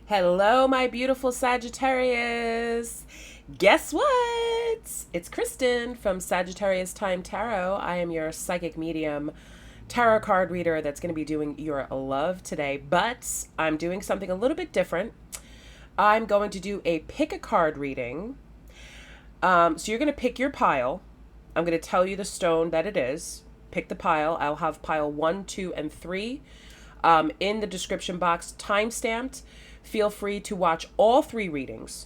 Hello, my beautiful Sagittarius. Guess what? It's Kristen from Sagittarius Time Tarot. I am your psychic medium tarot card reader that's going to be doing your love today, but I'm doing something a little bit different. I'm going to do a pick a card reading. So you're going to pick your pile. I'm going to tell you the stone that it is. Pick the pile. I'll have pile 1, 2, and 3 in the description box, time stamped. Feel free to watch all 3 readings.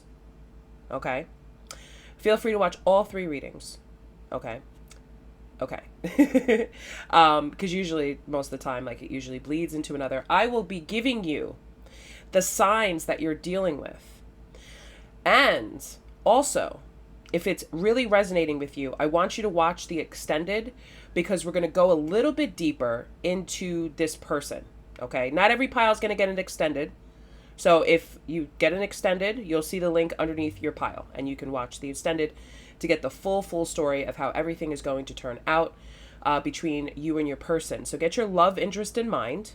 Okay. Feel free to watch all 3 readings. Okay. Okay. Because usually, most of the time, like it usually bleeds into another. I will be giving you the signs that you're dealing with. And also, if it's really resonating with you, I want you to watch the extended because we're going to go a little bit deeper into this person. Okay. Not every pile is going to get an extended. So if you get an extended, you'll see the link underneath your pile and you can watch the extended to get the full story of how everything is going to turn out between you and your person. So get your love interest in mind.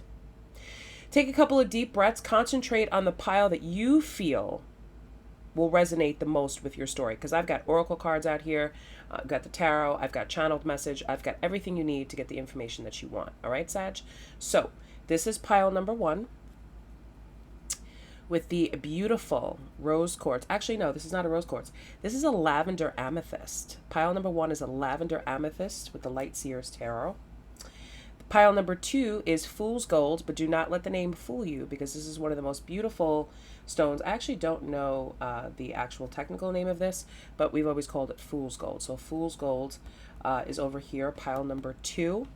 Take a couple of deep breaths. Concentrate on the pile that you feel will resonate the most with your story. Because I've got oracle cards out here. I've got the tarot. I've got channeled message. I've got everything you need to get the information that you want. All right, Sag? So this is pile number 1. With the beautiful rose quartz. Actually, no, this is not a rose quartz. This is a lavender amethyst. Pile number 1 is a lavender amethyst with the Light Seers Tarot. Pile number 2 is fool's gold, but do not let the name fool you because this is one of the most beautiful stones. I actually don't know the actual technical name of this, but we've always called it fool's gold. So fool's gold is over here, pile number 2.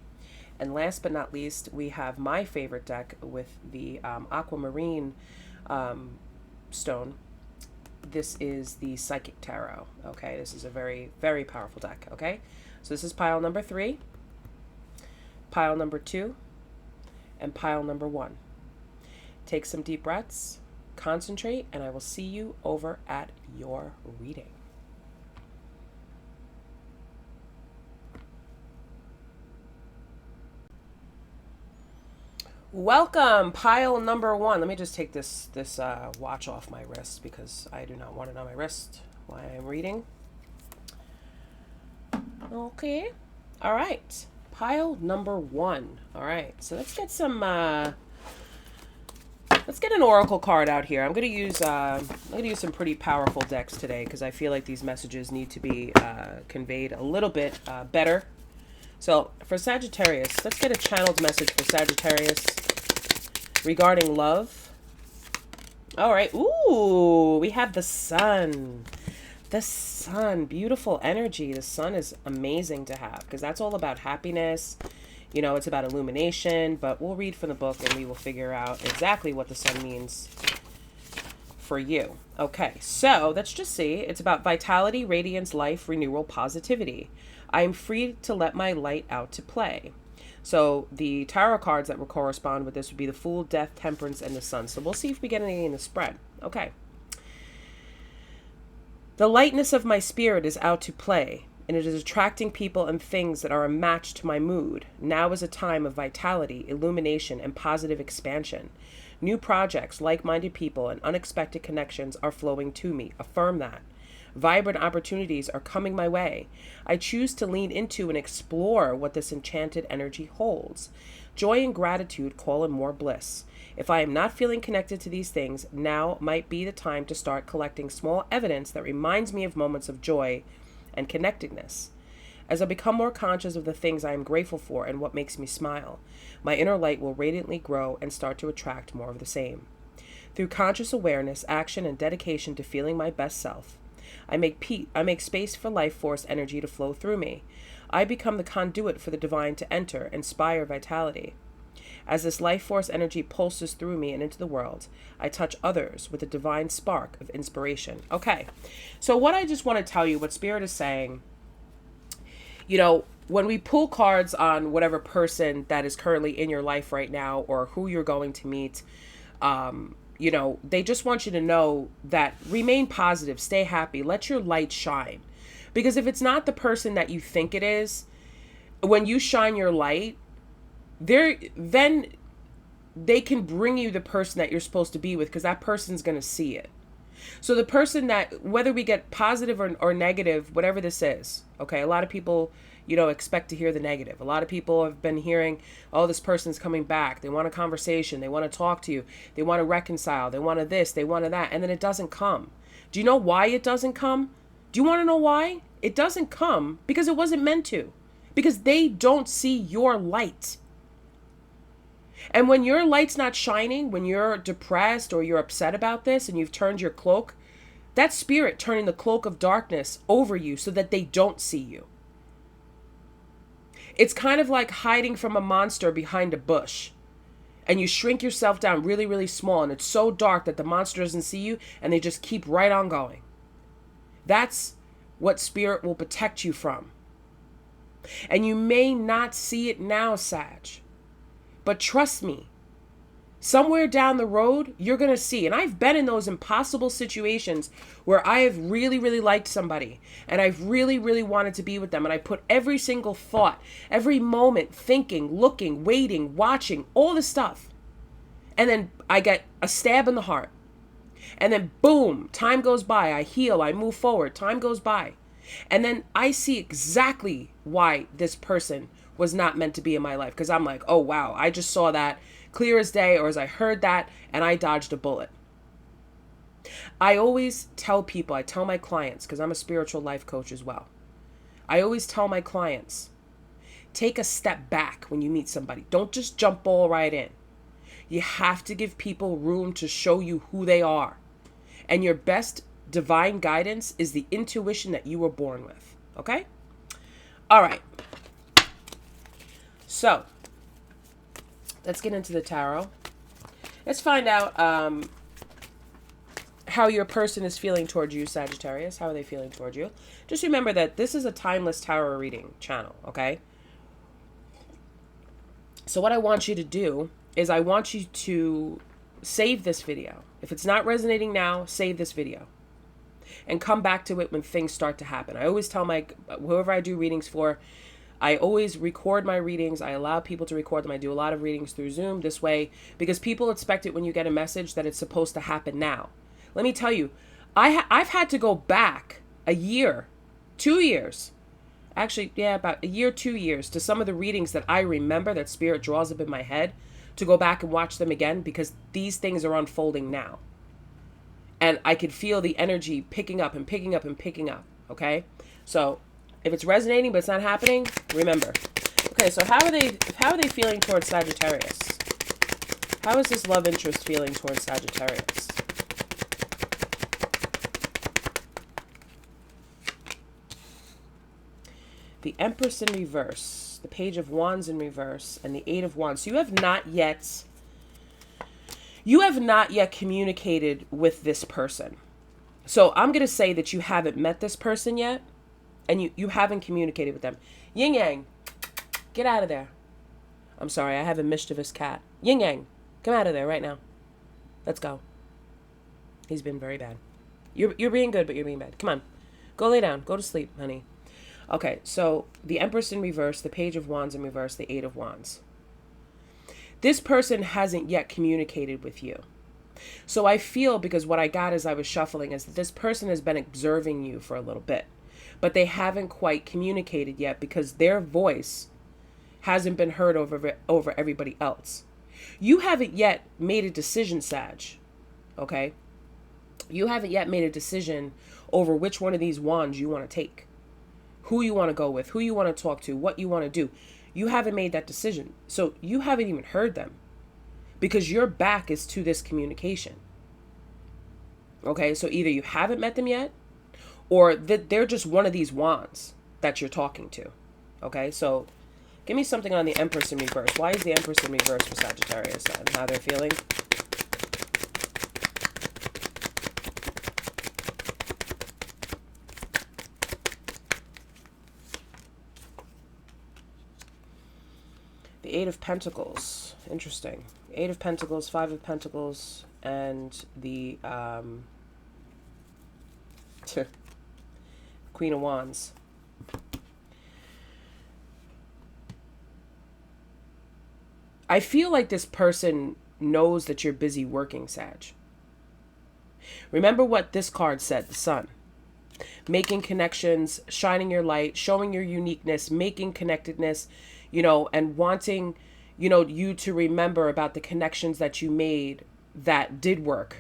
And last but not least, we have my favorite deck with the aquamarine stone. This is the Psychic Tarot. Okay, this is a very, very powerful deck. Okay, so this is pile number 3, pile number 2, and pile number 1. Take some deep breaths, concentrate, and I will see you over at your reading. Welcome, pile number 1. Let me just take this watch off my wrist because I do not want it on my wrist while I'm reading. Okay. All right. Pile number 1. All right. So let's get some let's get an oracle card out here. I'm going to use some pretty powerful decks today because I feel like these messages need to be conveyed a little bit better. So for Sagittarius, let's get a channeled message for Sagittarius regarding love. All right. Ooh, we have the sun. The sun, beautiful energy. The sun is amazing to have because that's all about happiness. You know, it's about illumination, but we'll read from the book and we will figure out exactly what the sun means for you. Okay, so let's just see. It's about vitality, radiance, life, renewal, positivity. I am free to let my light out to play. So the tarot cards that will correspond with this would be the Fool, Death, Temperance, and the Sun. So we'll see if we get anything in the spread. Okay. The lightness of my spirit is out to play, and it is attracting people and things that are a match to my mood. Now is a time of vitality, illumination, and positive expansion. New projects, like-minded people, and unexpected connections are flowing to me. Affirm that. Vibrant opportunities are coming my way. I choose to lean into and explore what this enchanted energy holds. Joy and gratitude call in more bliss. If I am not feeling connected to these things, now might be the time to start collecting small evidence that reminds me of moments of joy and connectedness. As I become more conscious of the things I am grateful for and what makes me smile, my inner light will radiantly grow and start to attract more of the same. Through conscious awareness, action, and dedication to feeling my best self, I make space for life force energy to flow through me. I become the conduit for the divine to enter, inspire vitality. As this life force energy pulses through me and into the world, I touch others with a divine spark of inspiration. Okay, so what I just want to tell you, what Spirit is saying, you know, when we pull cards on whatever person that is currently in your life right now or who you're going to meet, you know, they just want you to know that remain positive, stay happy, let your light shine. Because if it's not the person that you think it is, when you shine your light, then they can bring you the person that you're supposed to be with, because that person's going to see it. So the person that, whether we get positive or negative, whatever this is, okay, a lot of people, expect to hear the negative. A lot of people have been hearing, oh, this person's coming back. They want a conversation. They want to talk to you. They want to reconcile. They want to this. They want to that. And then it doesn't come. Do you know why it doesn't come? Do you want to know why? It doesn't come because it wasn't meant to. Because they don't see your light. And when your light's not shining, when you're depressed or you're upset about this and you've turned your cloak, that spirit turning the cloak of darkness over you so that they don't see you. It's kind of like hiding from a monster behind a bush. And you shrink yourself down really, really small. And it's so dark that the monster doesn't see you. And they just keep right on going. That's what spirit will protect you from. And you may not see it now, Sag. But trust me, somewhere down the road, you're going to see. And I've been in those impossible situations where I have really, really liked somebody. And I've really, really wanted to be with them. And I put every single thought, every moment, thinking, looking, waiting, watching, all this stuff. And then I get a stab in the heart. And then boom, time goes by. I heal. I move forward. Time goes by. And then I see exactly why this person was not meant to be in my life. Because I'm like, oh, wow, I just saw that clear as day, or as I heard that, and I dodged a bullet. I always tell people, I tell my clients, because I'm a spiritual life coach as well. I always tell my clients, take a step back when you meet somebody. Don't just jump all right in. You have to give people room to show you who they are. And your best divine guidance is the intuition that you were born with. Okay? All right. So, let's get into the tarot. Let's find out how your person is feeling towards you, Sagittarius. How are they feeling towards you? Just remember that this is a timeless tarot reading channel, okay? So what I want you to do is I want you to save this video. If it's not resonating now, save this video. And come back to it when things start to happen. I always tell whoever I do readings for, I always record my readings. I allow people to record them. I do a lot of readings through Zoom this way because people expect it when you get a message that it's supposed to happen now. Let me tell you, I've had to go back a year, 2 years, actually, yeah, about a year, 2 years to some of the readings that I remember that spirit draws up in my head to go back and watch them again because these things are unfolding now. And I could feel the energy picking up and picking up and picking up, okay? So if it's resonating but it's not happening, remember. Okay, so how are they feeling towards Sagittarius? How is this love interest feeling towards Sagittarius? The Empress in reverse, the Page of Wands in reverse, and the Eight of Wands. So you have not yet communicated with this person. So I'm going to say that you haven't met this person yet. And you haven't communicated with them. Yin Yang, get out of there. I'm sorry, I have a mischievous cat. Yin Yang, come out of there right now. Let's go. He's been very bad. You're being good, but you're being bad. Come on. Go lay down. Go to sleep, honey. Okay, so the Empress in reverse, the Page of Wands in reverse, the Eight of Wands. This person hasn't yet communicated with you. So I feel, because what I got as I was shuffling, is that this person has been observing you for a little bit. But they haven't quite communicated yet because their voice hasn't been heard over everybody else. You haven't yet made a decision, Sag. Okay? You haven't yet made a decision over which one of these wands you want to take. Who you want to go with, who you want to talk to, what you want to do. You haven't made that decision. So you haven't even heard them because your back is to this communication. Okay? So either you haven't met them yet, or that they're just one of these wands that you're talking to. Okay, so give me something on the Empress in reverse. Why is the Empress in reverse for Sagittarius and how they're feeling? The Eight of Pentacles. Interesting. Eight of Pentacles, Five of Pentacles, and the Queen of Wands. I feel like this person knows that you're busy working, Sag. Remember what this card said, the Sun. Making connections, shining your light, showing your uniqueness, making connectedness, and wanting, you to remember about the connections that you made that did work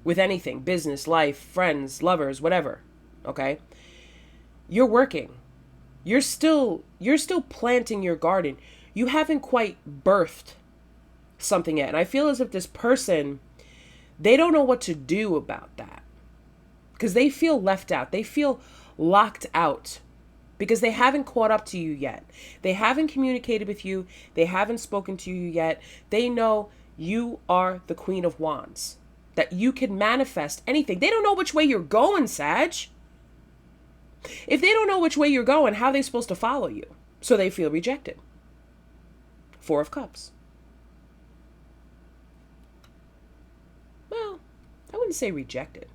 with anything, business, life, friends, lovers, whatever. Okay? You're working. You're still planting your garden. You haven't quite birthed something yet. And I feel as if this person, they don't know what to do about that. Because they feel left out. They feel locked out. Because they haven't caught up to you yet. They haven't communicated with you. They haven't spoken to you yet. They know you are the Queen of Wands. That you can manifest anything. They don't know which way you're going, Sag. If they don't know which way you're going, how are they supposed to follow you? So they feel rejected. Four of Cups. Well, I wouldn't say rejected.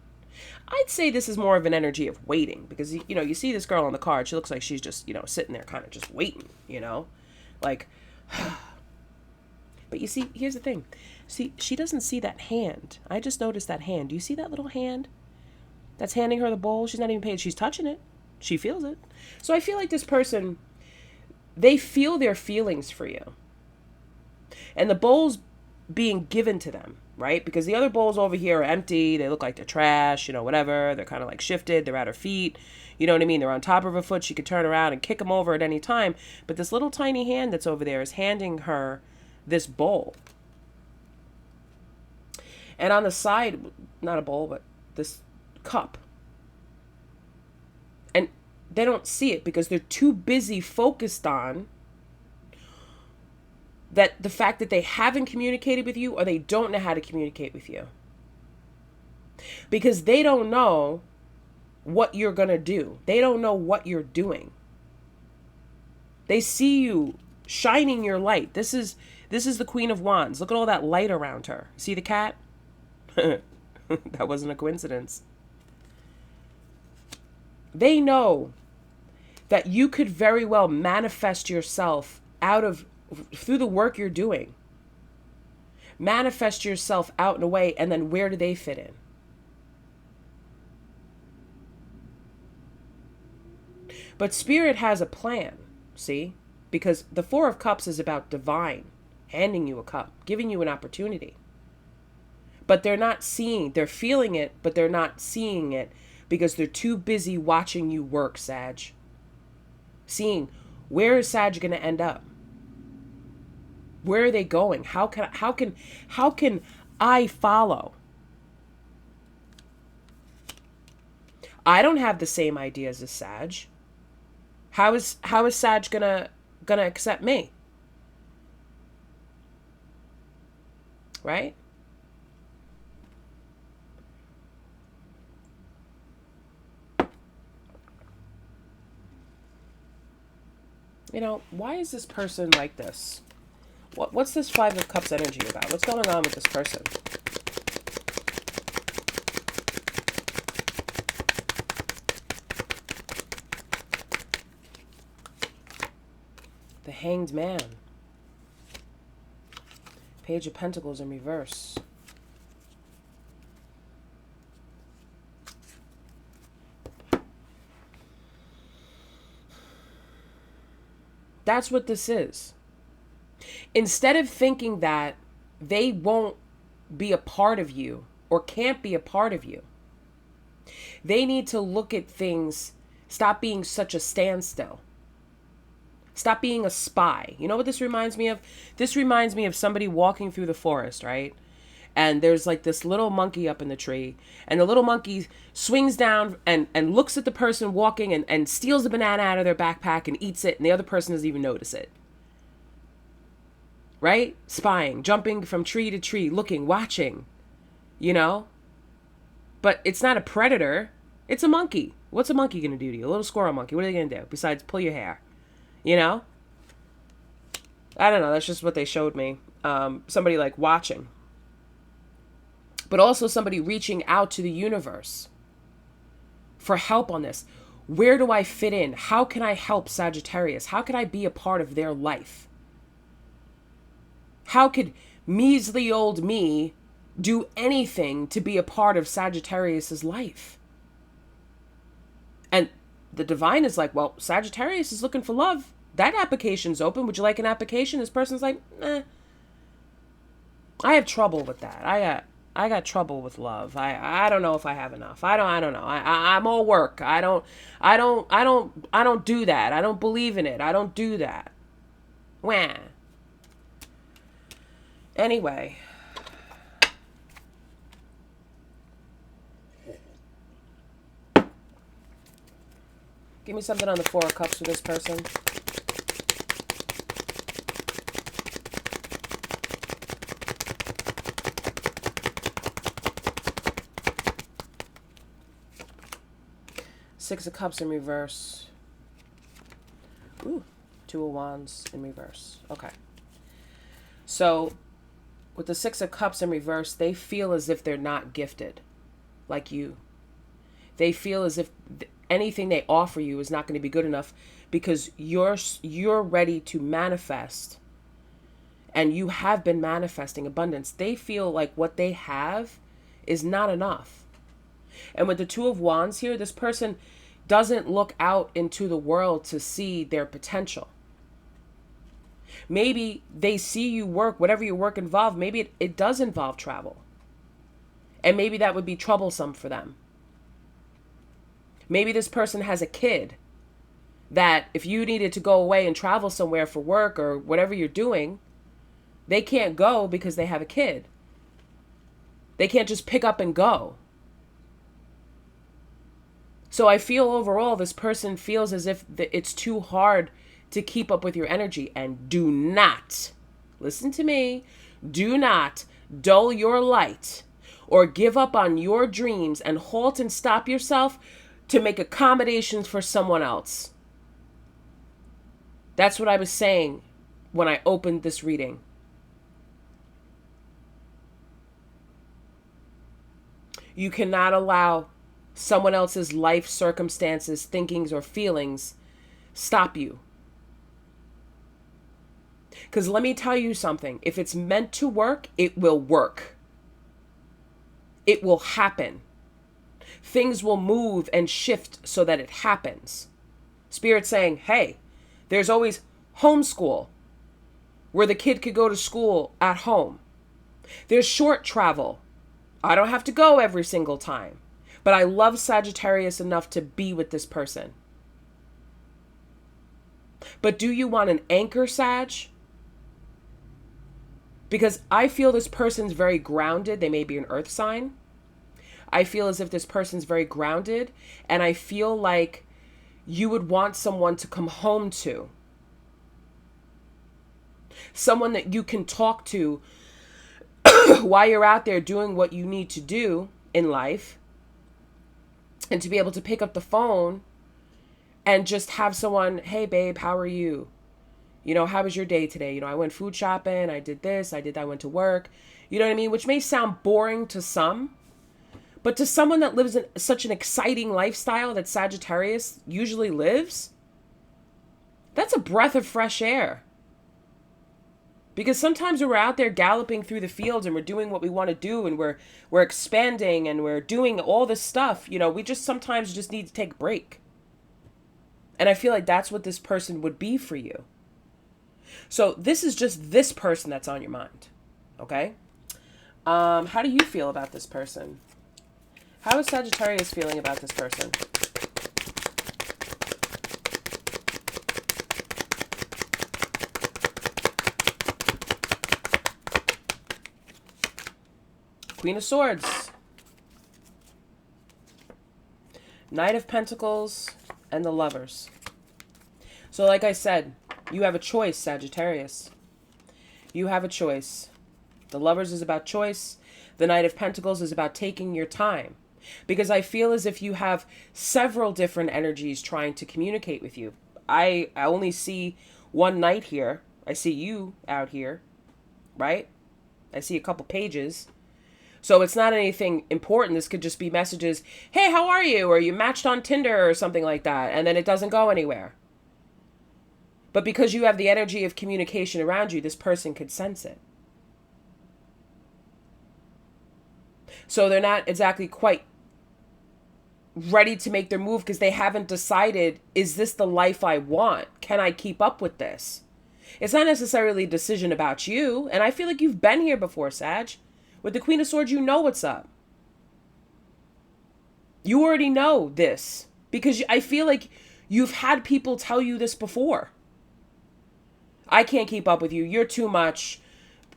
I'd say this is more of an energy of waiting, because, you see this girl on the card. She looks like she's just, sitting there kind of just waiting, like, but you see, here's the thing. See, she doesn't see that hand. I just noticed that hand. Do you see that little hand that's handing her the bowl? She's not even paying. She's touching it. She feels it. So I feel like this person, they feel their feelings for you. And the bowl's being given to them, right? Because the other bowls over here are empty. They look like they're trash, whatever. They're kind of like shifted. They're at her feet. You know what I mean? They're on top of her foot. She could turn around and kick them over at any time. But this little tiny hand that's over there is handing her this bowl. And on the side, not a bowl, but this cup. And they don't see it because they're too busy focused on that the fact that they haven't communicated with you, or they don't know how to communicate with you. Because they don't know what you're going to do. They don't know what you're doing. They see you shining your light. This is the Queen of Wands. Look at all that light around her. See the cat? That wasn't a coincidence. They know that you could very well manifest yourself through the work you're doing. Manifest yourself out in a way, and then where do they fit in? But Spirit has a plan, see? Because the Four of Cups is about divine, handing you a cup, giving you an opportunity. But they're not seeing, they're feeling it, but they're not seeing it because they're too busy watching you work, Sag. Seeing, where is Sag going to end up? Where are they going? How can I follow? I don't have the same ideas as Sag. How is Sag gonna accept me? Right? Why is this person like this? What's this Five of Cups energy about? What's going on with this person? The Hanged Man. Page of Pentacles in reverse. That's what this is. Instead of thinking that they won't be a part of you or can't be a part of you, they need to look at things, stop being such a standstill. Stop being a spy. You know what this reminds me of? This reminds me of somebody walking through the forest, right? And there's like this little monkey up in the tree, and the little monkey swings down and looks at the person walking and steals the banana out of their backpack and eats it, and the other person doesn't even notice it. Right? Spying, jumping from tree to tree, looking, watching, But it's not a predator. It's a monkey. What's a monkey going to do to you? A little squirrel monkey. What are they going to do besides pull your hair? I don't know. That's just what they showed me. Somebody like watching. But also somebody reaching out to the universe for help on this. Where do I fit in? How can I help Sagittarius? How can I be a part of their life? How could measly old me do anything to be a part of Sagittarius's life? And the divine is like, well, Sagittarius is looking for love. That application's open. Would you like an application? This person's like, I have trouble with that. I got trouble with love. I don't know if I have enough. I don't know. I'm all work. I don't do that. I don't believe in it. I don't do that. Wah. Anyway. Give me something on the Four of Cups for this person. Six of Cups in reverse. Ooh, Two of Wands in reverse. Okay. So, with the Six of Cups in reverse, they feel as if they're not gifted, like you. They feel as if anything they offer you is not going to be good enough because you're ready to manifest, and you have been manifesting abundance. They feel like what they have is not enough. And with the Two of Wands here, this person doesn't look out into the world to see their potential. Maybe they see you work, whatever your work involved, maybe it does involve travel. And maybe that would be troublesome for them. Maybe this person has a kid that if you needed to go away and travel somewhere for work or whatever you're doing, they can't go because they have a kid. They can't just pick up and go. So I feel overall this person feels as if it's too hard to keep up with your energy. And do not, listen to me, do not dull your light or give up on your dreams and halt and stop yourself to make accommodations for someone else. That's what I was saying when I opened this reading. You cannot allow someone else's life circumstances, thinkings, or feelings stop you. Because let me tell you something. If it's meant to work, it will work. It will happen. Things will move and shift so that it happens. Spirit's saying, hey, there's always homeschool, where the kid could go to school at home. There's short travel. I don't have to go every single time. But I love Sagittarius enough to be with this person. But do you want an anchor, Sag? Because I feel this person's very grounded. They may be an earth sign. I feel as if this person's very grounded. And I feel like you would want someone to come home to. Someone that you can talk to while you're out there doing what you need to do in life. And to be able to pick up the phone and just have someone, hey, babe, how are you? You know, how was your day today? You know, I went food shopping. I did this. I did that. I went to work. You know what I mean? Which may sound boring to some. But to someone that lives in such an exciting lifestyle that Sagittarius usually lives, that's a breath of fresh air. Because sometimes when we're out there galloping through the fields and we're doing what we want to do and we're expanding and we're doing all this stuff, you know, we just sometimes just need to take a break. And I feel like that's what this person would be for you. So this is just this person that's on your mind. Okay? How do you feel about this person? How is Sagittarius feeling about this person? Queen of Swords, Knight of Pentacles, and the Lovers. So like I said, you have a choice, Sagittarius. You have a choice. The Lovers is about choice. The Knight of Pentacles is about taking your time. Because I feel as if you have several different energies trying to communicate with you. I only see one knight here. I see you out here, right? I see a couple pages. So it's not anything important. This could just be messages, hey, how are you? Or you matched on Tinder or something like that. And then it doesn't go anywhere. But because you have the energy of communication around you, this person could sense it. So they're not exactly quite ready to make their move because they haven't decided, is this the life I want? Can I keep up with this? It's not necessarily a decision about you. And I feel like you've been here before, Sag. With the Queen of Swords, you know what's up. You already know this because I feel like you've had people tell you this before. I can't keep up with you. You're too much.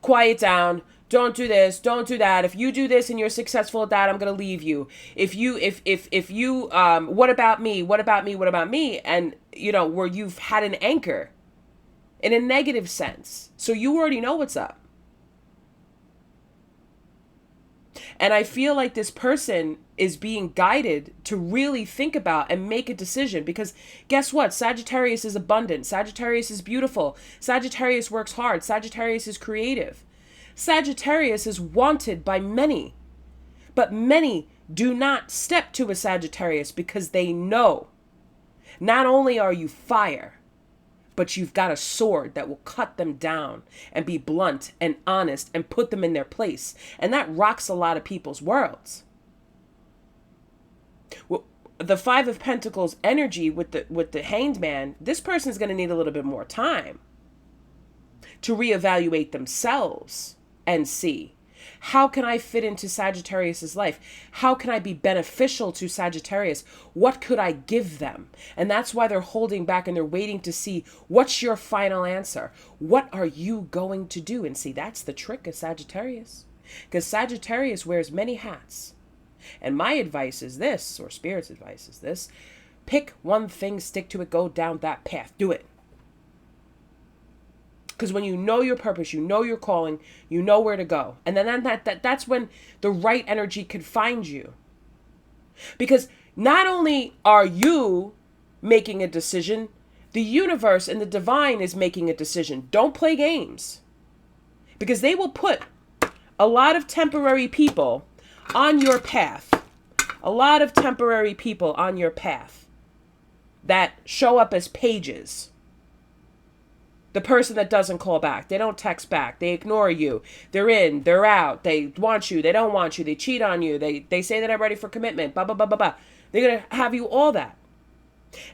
Quiet down. Don't do this. Don't do that. If you do this and you're successful at that, I'm going to leave you. If you, what about me? What about me? What about me? And, where you've had an anchor in a negative sense. So you already know what's up. And I feel like this person is being guided to really think about and make a decision because guess what? Sagittarius is abundant. Sagittarius is beautiful. Sagittarius works hard. Sagittarius is creative. Sagittarius is wanted by many, but many do not step to a Sagittarius because they know not only are you fire, but you've got a sword that will cut them down and be blunt and honest and put them in their place. And that rocks a lot of people's worlds. Well, the Five of Pentacles energy with the Hanged Man, this person's going to need a little bit more time to reevaluate themselves and see, how can I fit into Sagittarius's life? How can I be beneficial to Sagittarius? What could I give them? And that's why they're holding back and they're waiting to see, what's your final answer? What are you going to do? And see, that's the trick of Sagittarius. Because Sagittarius wears many hats. And my advice is this, or Spirit's advice is this, pick one thing, stick to it, go down that path, do it. Because when you know your purpose, you know your calling, you know where to go. And then that's when the right energy can find you. Because not only are you making a decision, the universe and the divine is making a decision. Don't play games. Because they will put a lot of temporary people on your path. A lot of temporary people on your path that show up as pages. The person that doesn't call back, they don't text back, they ignore you, they're in, they're out, they want you, they don't want you, they cheat on you, they say that I'm ready for commitment, blah, blah, blah, blah, blah. They're going to have you all that.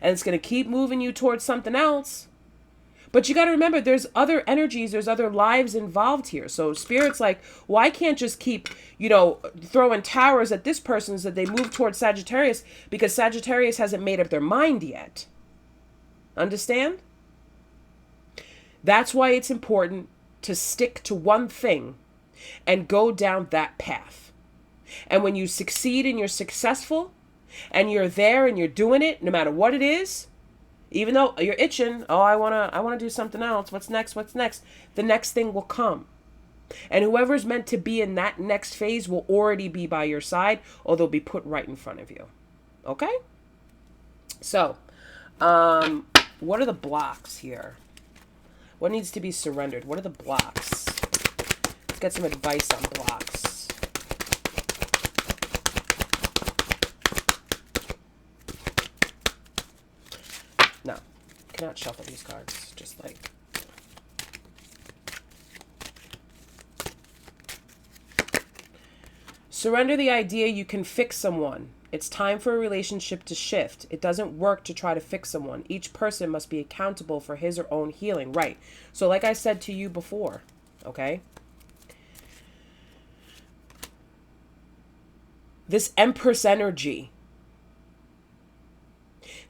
And it's going to keep moving you towards something else. But you got to remember, there's other energies, there's other lives involved here. So Spirit's like, well, I can't just keep, throwing towers at this person so that they move towards Sagittarius because Sagittarius hasn't made up their mind yet. Understand? That's why it's important to stick to one thing and go down that path. And when you succeed and you're successful and you're there and you're doing it, no matter what it is, even though you're itching, I want to do something else. What's next? What's next? The next thing will come. And whoever's meant to be in that next phase will already be by your side or they'll be put right in front of you. Okay? So, what are the blocks here? What needs to be surrendered? What are the blocks? Let's get some advice on blocks. No, cannot shuffle these cards. Just like... Surrender the idea you can fix someone. It's time for a relationship to shift. It doesn't work to try to fix someone. Each person must be accountable for his or own healing. Right. So like I said to you before, okay? This Empress energy.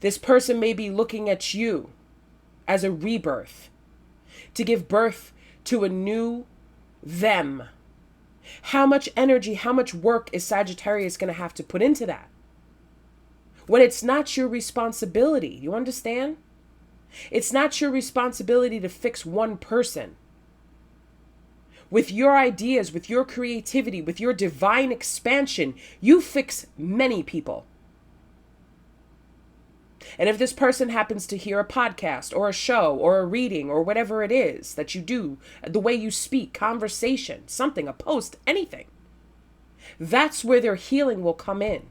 This person may be looking at you as a rebirth to give birth to a new them. How much energy, how much work is Sagittarius going to have to put into that? When it's not your responsibility, you understand? It's not your responsibility to fix one person. With your ideas, with your creativity, with your divine expansion, you fix many people. And if this person happens to hear a podcast or a show or a reading or whatever it is that you do, the way you speak, conversation, something, a post, anything, that's where their healing will come in.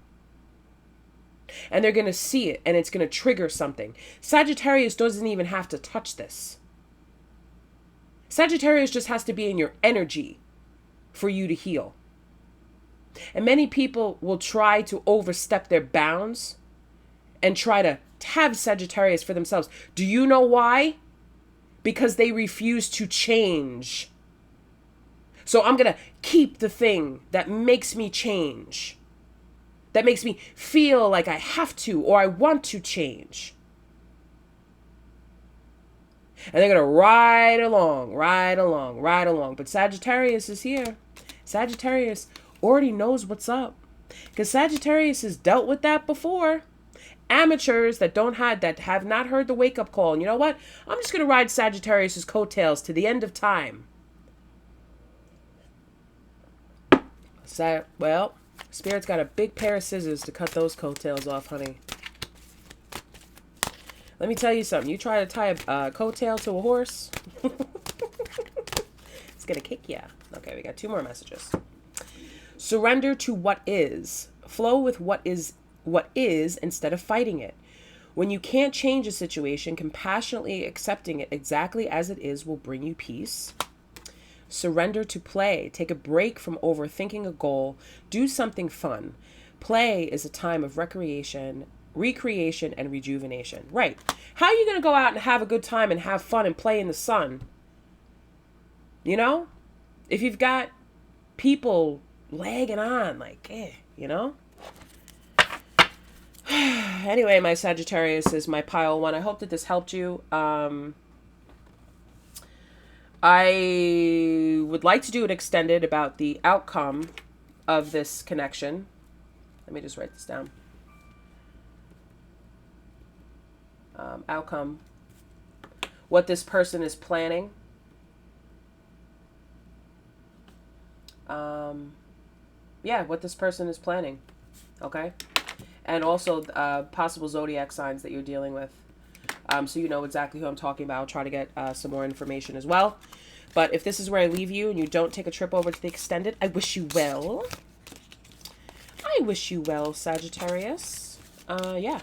And they're going to see it and it's going to trigger something. Sagittarius doesn't even have to touch this. Sagittarius just has to be in your energy for you to heal. And many people will try to overstep their bounds and try to have Sagittarius for themselves. Do you know why? Because they refuse to change. So I'm going to keep the thing that makes me change, that makes me feel like I have to or I want to change. And they're going to ride along, ride along, ride along. But Sagittarius is here. Sagittarius already knows what's up, because Sagittarius has dealt with that before. Amateurs that have not heard the wake-up call. And you know what? I'm just going to ride Sagittarius's coattails to the end of time. Well, Spirit's got a big pair of scissors to cut those coattails off, honey. Let me tell you something. You try to tie a coattail to a horse, it's going to kick you. Okay, we got 2 more messages. Surrender to what is. Flow with what is instead of fighting it. When you can't change a situation, compassionately accepting it exactly as it is will bring you peace. Surrender to play. Take a break from overthinking a goal. Do something fun. Play is a time of recreation, and rejuvenation. Right. How are you going to go out and have a good time and have fun and play in the sun? You know? If you've got people lagging on, like, you know? Anyway, my Sagittarius is my pile 1. I hope that this helped you. I would like to do an extended about the outcome of this connection. Let me just write this down. Outcome. What this person is planning. What this person is planning. Okay? And also possible zodiac signs that you're dealing with. So you know exactly who I'm talking about. I'll try to get some more information as well. But if this is where I leave you and you don't take a trip over to the extended, I wish you well. I wish you well, Sagittarius. Yeah.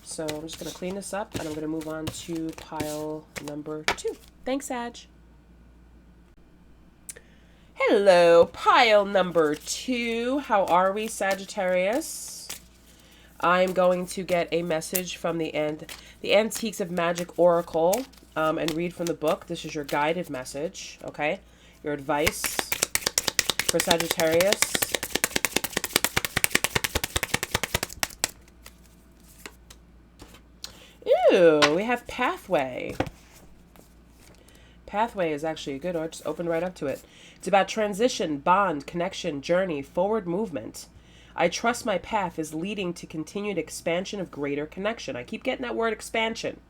So I'm just going to clean this up and I'm going to move on to pile number 2. Thanks, Sag. Hello, pile number 2. How are we, Sagittarius? I'm going to get a message from the Antiques of Magic Oracle and read from the book. This is your guided message, okay? Your advice for Sagittarius. Ew, we have Pathway. Pathway is actually a good one. Just open right up to it. It's about transition, bond, connection, journey, forward movement. I trust my path is leading to continued expansion of greater connection. I keep getting that word expansion.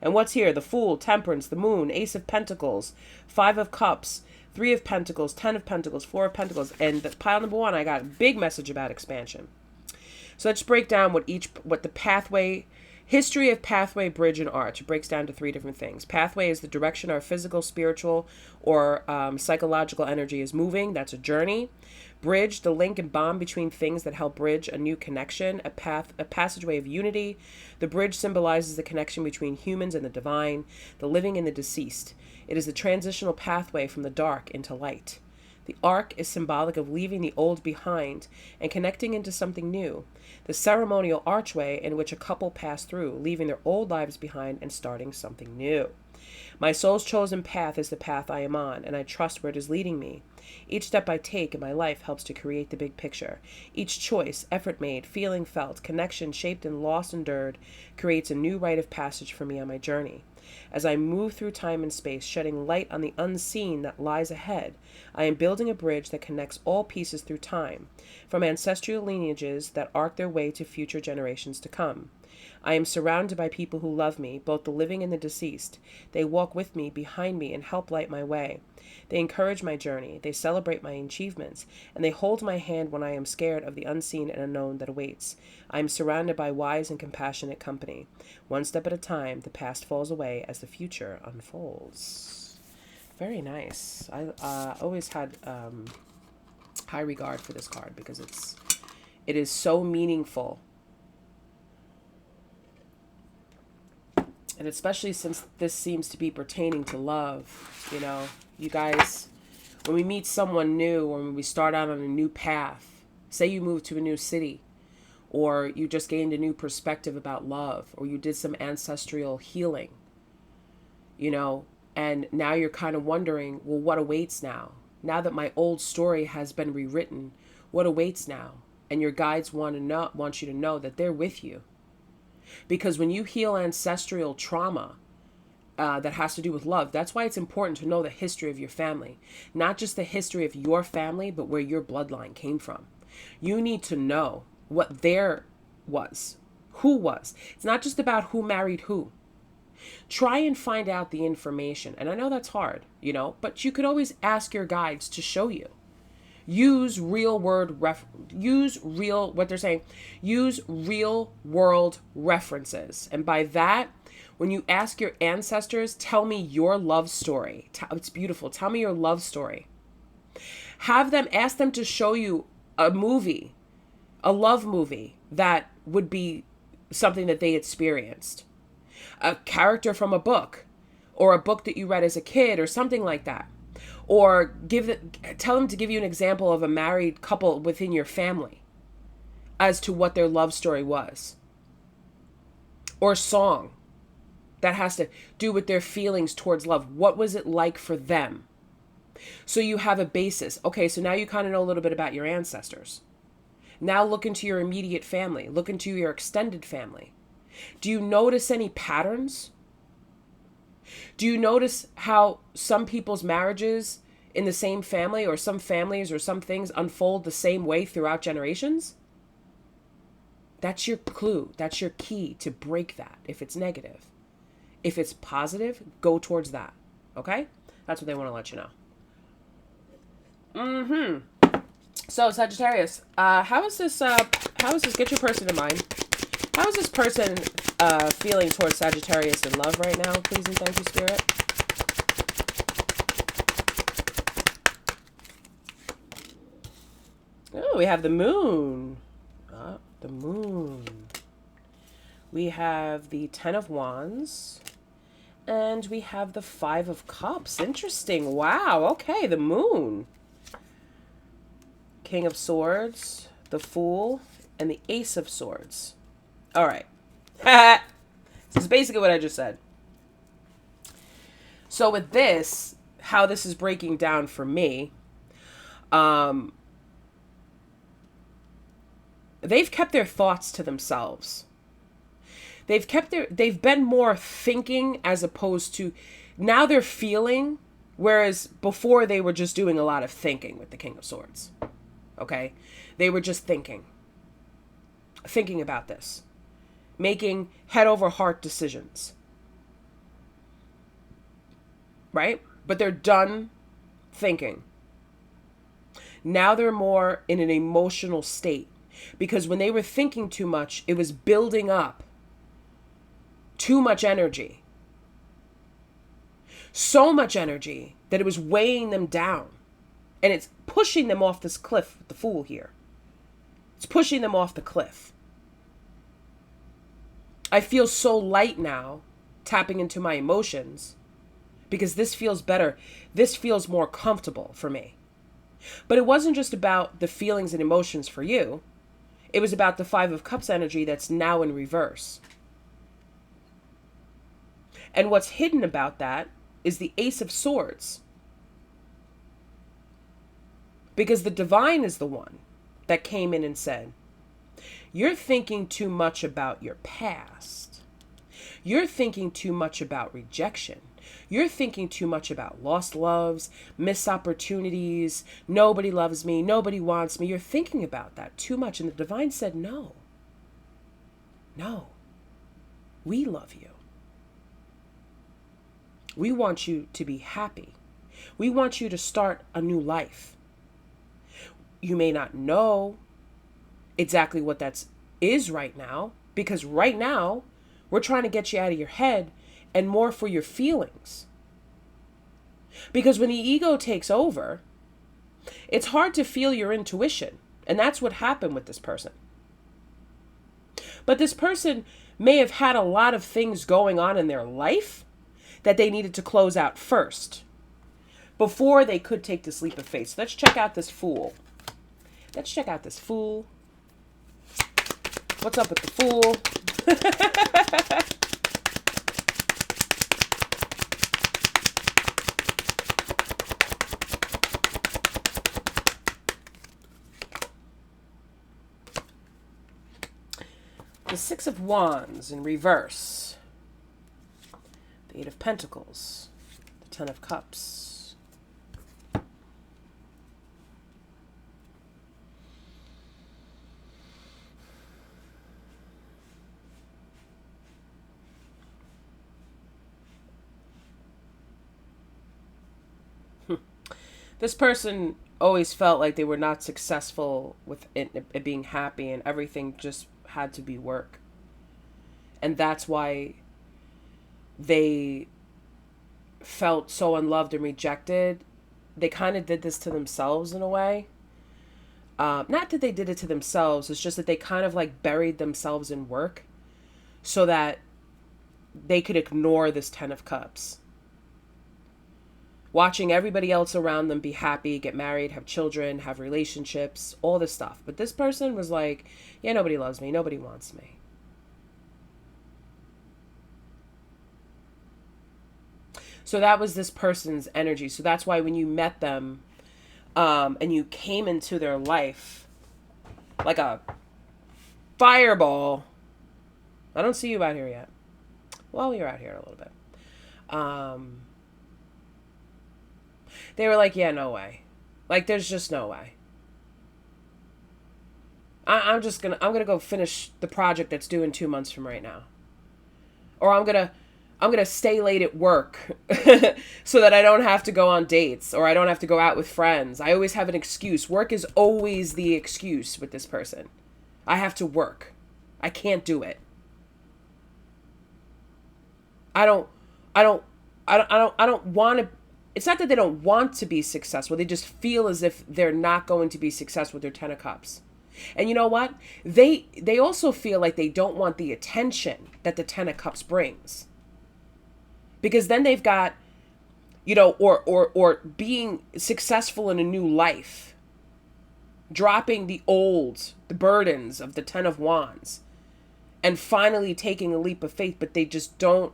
And what's here? The Fool, Temperance, the Moon, Ace of Pentacles, 5 of Cups, 3 of Pentacles, 10 of Pentacles, 4 of Pentacles. And the pile number 1, I got a big message about expansion. So let's break down what the pathway, history of pathway, bridge, and arch. It breaks down to 3 different things. Pathway is the direction our physical, spiritual, or psychological energy is moving. That's a journey. Bridge, the link and bond between things that help bridge a new connection, a passageway of unity. The bridge symbolizes the connection between humans and the divine, the living and the deceased. It is the transitional pathway from the dark into light. The arc is symbolic of leaving the old behind and connecting into something new. The ceremonial archway in which a couple pass through, leaving their old lives behind and starting something new. My soul's chosen path is the path I am on, and I trust where it is leading me. Each step I take in my life helps to create the big picture. Each choice, effort made, feeling felt, connection shaped and lost endured, creates a new rite of passage for me on my journey. As I move through time and space, shedding light on the unseen that lies ahead, I am building a bridge that connects all pieces through time, from ancestral lineages that arc their way to future generations to come. I am surrounded by people who love me, both the living and the deceased. They walk with me, behind me, and help light my way. They encourage my journey, they celebrate my achievements, and they hold my hand when I am scared of the unseen and unknown that awaits. I am surrounded by wise and compassionate company. One step at a time, the past falls away as the future unfolds. Very nice. I always had high regard for this card because it is so meaningful. And especially since this seems to be pertaining to love, you know, you guys, when we meet someone new, or when we start out on a new path, Say you moved to a new city, or you just gained a new perspective about love, or you did some ancestral healing, you know, and now you're kind of wondering, well, what awaits now? Now that my old story has been rewritten, what awaits now? And your guides want you to know that they're with you. Because when you heal ancestral trauma that has to do with love, that's why it's important to know the history of your family. Not just the history of your family, but where your bloodline came from. You need to know what there was, who was. It's not just about who married who. Try and find out the information. And I know that's hard, you know, but you could always ask your guides to show you. Use real world references. And by that, when you ask your ancestors, tell me your love story. It's beautiful. Tell me your love story. Ask them to show you a movie, a love movie that would be something that they experienced. A character from a book, or a book that you read as a kid, or something like that. Or tell them to give you an example of a married couple within your family as to what their love story was. Or a song that has to do with their feelings towards love. What was it like for them? So you have a basis. Okay, so now you kind of know a little bit about your ancestors. Now look into your immediate family. Look into your extended family. Do you notice any patterns? Do you notice how some people's marriages in the same family, or some families or some things, unfold the same way throughout generations? That's your clue. That's your key to break that if it's negative. If it's positive, go towards that. Okay? That's what they want to let you know. So, Sagittarius, how is this, get your person in mind. How is this person feeling towards Sagittarius in love right now? Please and thank you, Spirit. Oh, we have the moon. The moon. We have the 10 of Wands. And we have the 5 of Cups. Interesting. Wow. Okay, the moon. King of Swords, the Fool, and the Ace of Swords. All right. This is basically what I just said. So with this, how this is breaking down for me, they've kept their thoughts to themselves. They've been more thinking as opposed to, now they're feeling, whereas before they were just doing a lot of thinking with the King of Swords. Okay? They were just thinking about this, making head over heart decisions. Right? But they're done thinking. Now they're more in an emotional state, because when they were thinking too much, it was building up too much energy. So much energy that it was weighing them down. And it's pushing them off this cliff with the Fool here. It's pushing them off the cliff. I feel so light now, tapping into my emotions, because this feels better. This feels more comfortable for me. But it wasn't just about the feelings and emotions for you. It was about the 5 of Cups energy that's now in reverse. And what's hidden about that is the Ace of Swords. Because the Divine is the one that came in and said, you're thinking too much about your past. You're thinking too much about rejection. You're thinking too much about lost loves, missed opportunities, nobody loves me, nobody wants me. You're thinking about that too much. And the Divine said, no. No. We love you. We want you to be happy. We want you to start a new life. You may not know exactly what that is right now, because right now we're trying to get you out of your head and more for your feelings. Because when the ego takes over, it's hard to feel your intuition. And that's what happened with this person. But this person may have had a lot of things going on in their life that they needed to close out first before they could take this leap of faith. So let's check out this Fool. Let's check out this fool. What's up with the fool? The Six of Wands in reverse. The Eight of Pentacles. The Ten of Cups. This person always felt like they were not successful with it being happy, and everything just had to be work. And that's why they felt so unloved and rejected. They kind of did this to themselves in a way. Not that they did it to themselves, it's just that they kind of like buried themselves in work so that they could ignore this Ten of Cups. Watching everybody else around them be happy, get married, have children, have relationships, all this stuff. But this person was like, yeah, nobody loves me. Nobody wants me. So that was this person's energy. So that's why when you met them and you came into their life like a fireball. I don't see you out here yet. Well, you're out here a little bit. They were like, yeah, no way. Like, there's just no way. I'm gonna go finish the project that's due in 2 months from right now. Or I'm gonna stay late at work so that I don't have to go on dates or I don't have to go out with friends. I always have an excuse. Work is always the excuse with this person. I have to work. I can't do it. I don't want to. It's not that they don't want to be successful. They just feel as if they're not going to be successful with their Ten of Cups. And you know what? They also feel like they don't want the attention that the Ten of Cups brings. Because then they've got, or being successful in a new life. Dropping the burdens of the Ten of Wands. And finally taking a leap of faith, but they just don't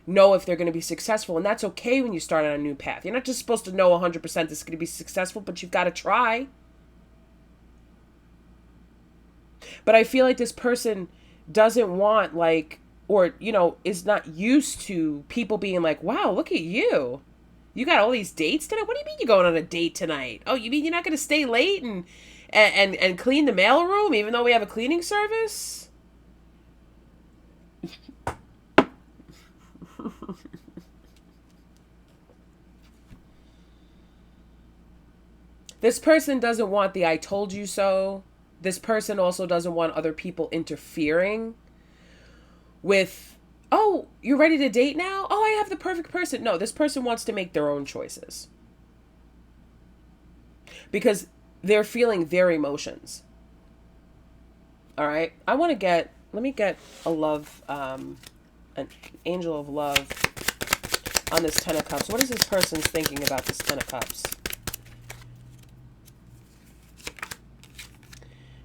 know if they're going to be successful. And that's okay when you start on a new path. You're not just supposed to know 100% this is going to be successful, but you've got to try. But I feel like this person doesn't want is not used to people being like, wow, look at you. You got all these dates tonight? What do you mean you're going on a date tonight? Oh, you mean you're not going to stay late and clean the mailroom even though we have a cleaning service? This person doesn't want the I told you so. This person also doesn't want other people interfering with, oh, you're ready to date now? Oh, I have the perfect person. No, this person wants to make their own choices. Because they're feeling their emotions. All right? Let me get a love, an angel of love on this Ten of Cups. What is this person's thinking about this Ten of Cups?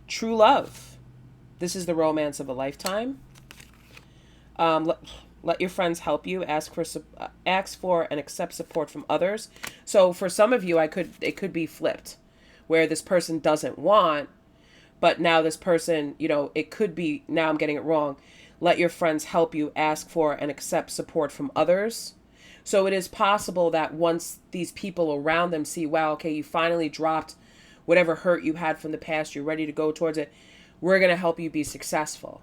True love. This is the romance of a lifetime. Let your friends help you. Ask for and accept support from others. So for some of you, it could be flipped, where this person doesn't want, but now this person, it could be, now I'm getting it wrong. Let your friends help you. Ask for and accept support from others. So it is possible that once these people around them see, wow, okay, you finally dropped whatever hurt you had from the past, you're ready to go towards it, we're going to help you be successful.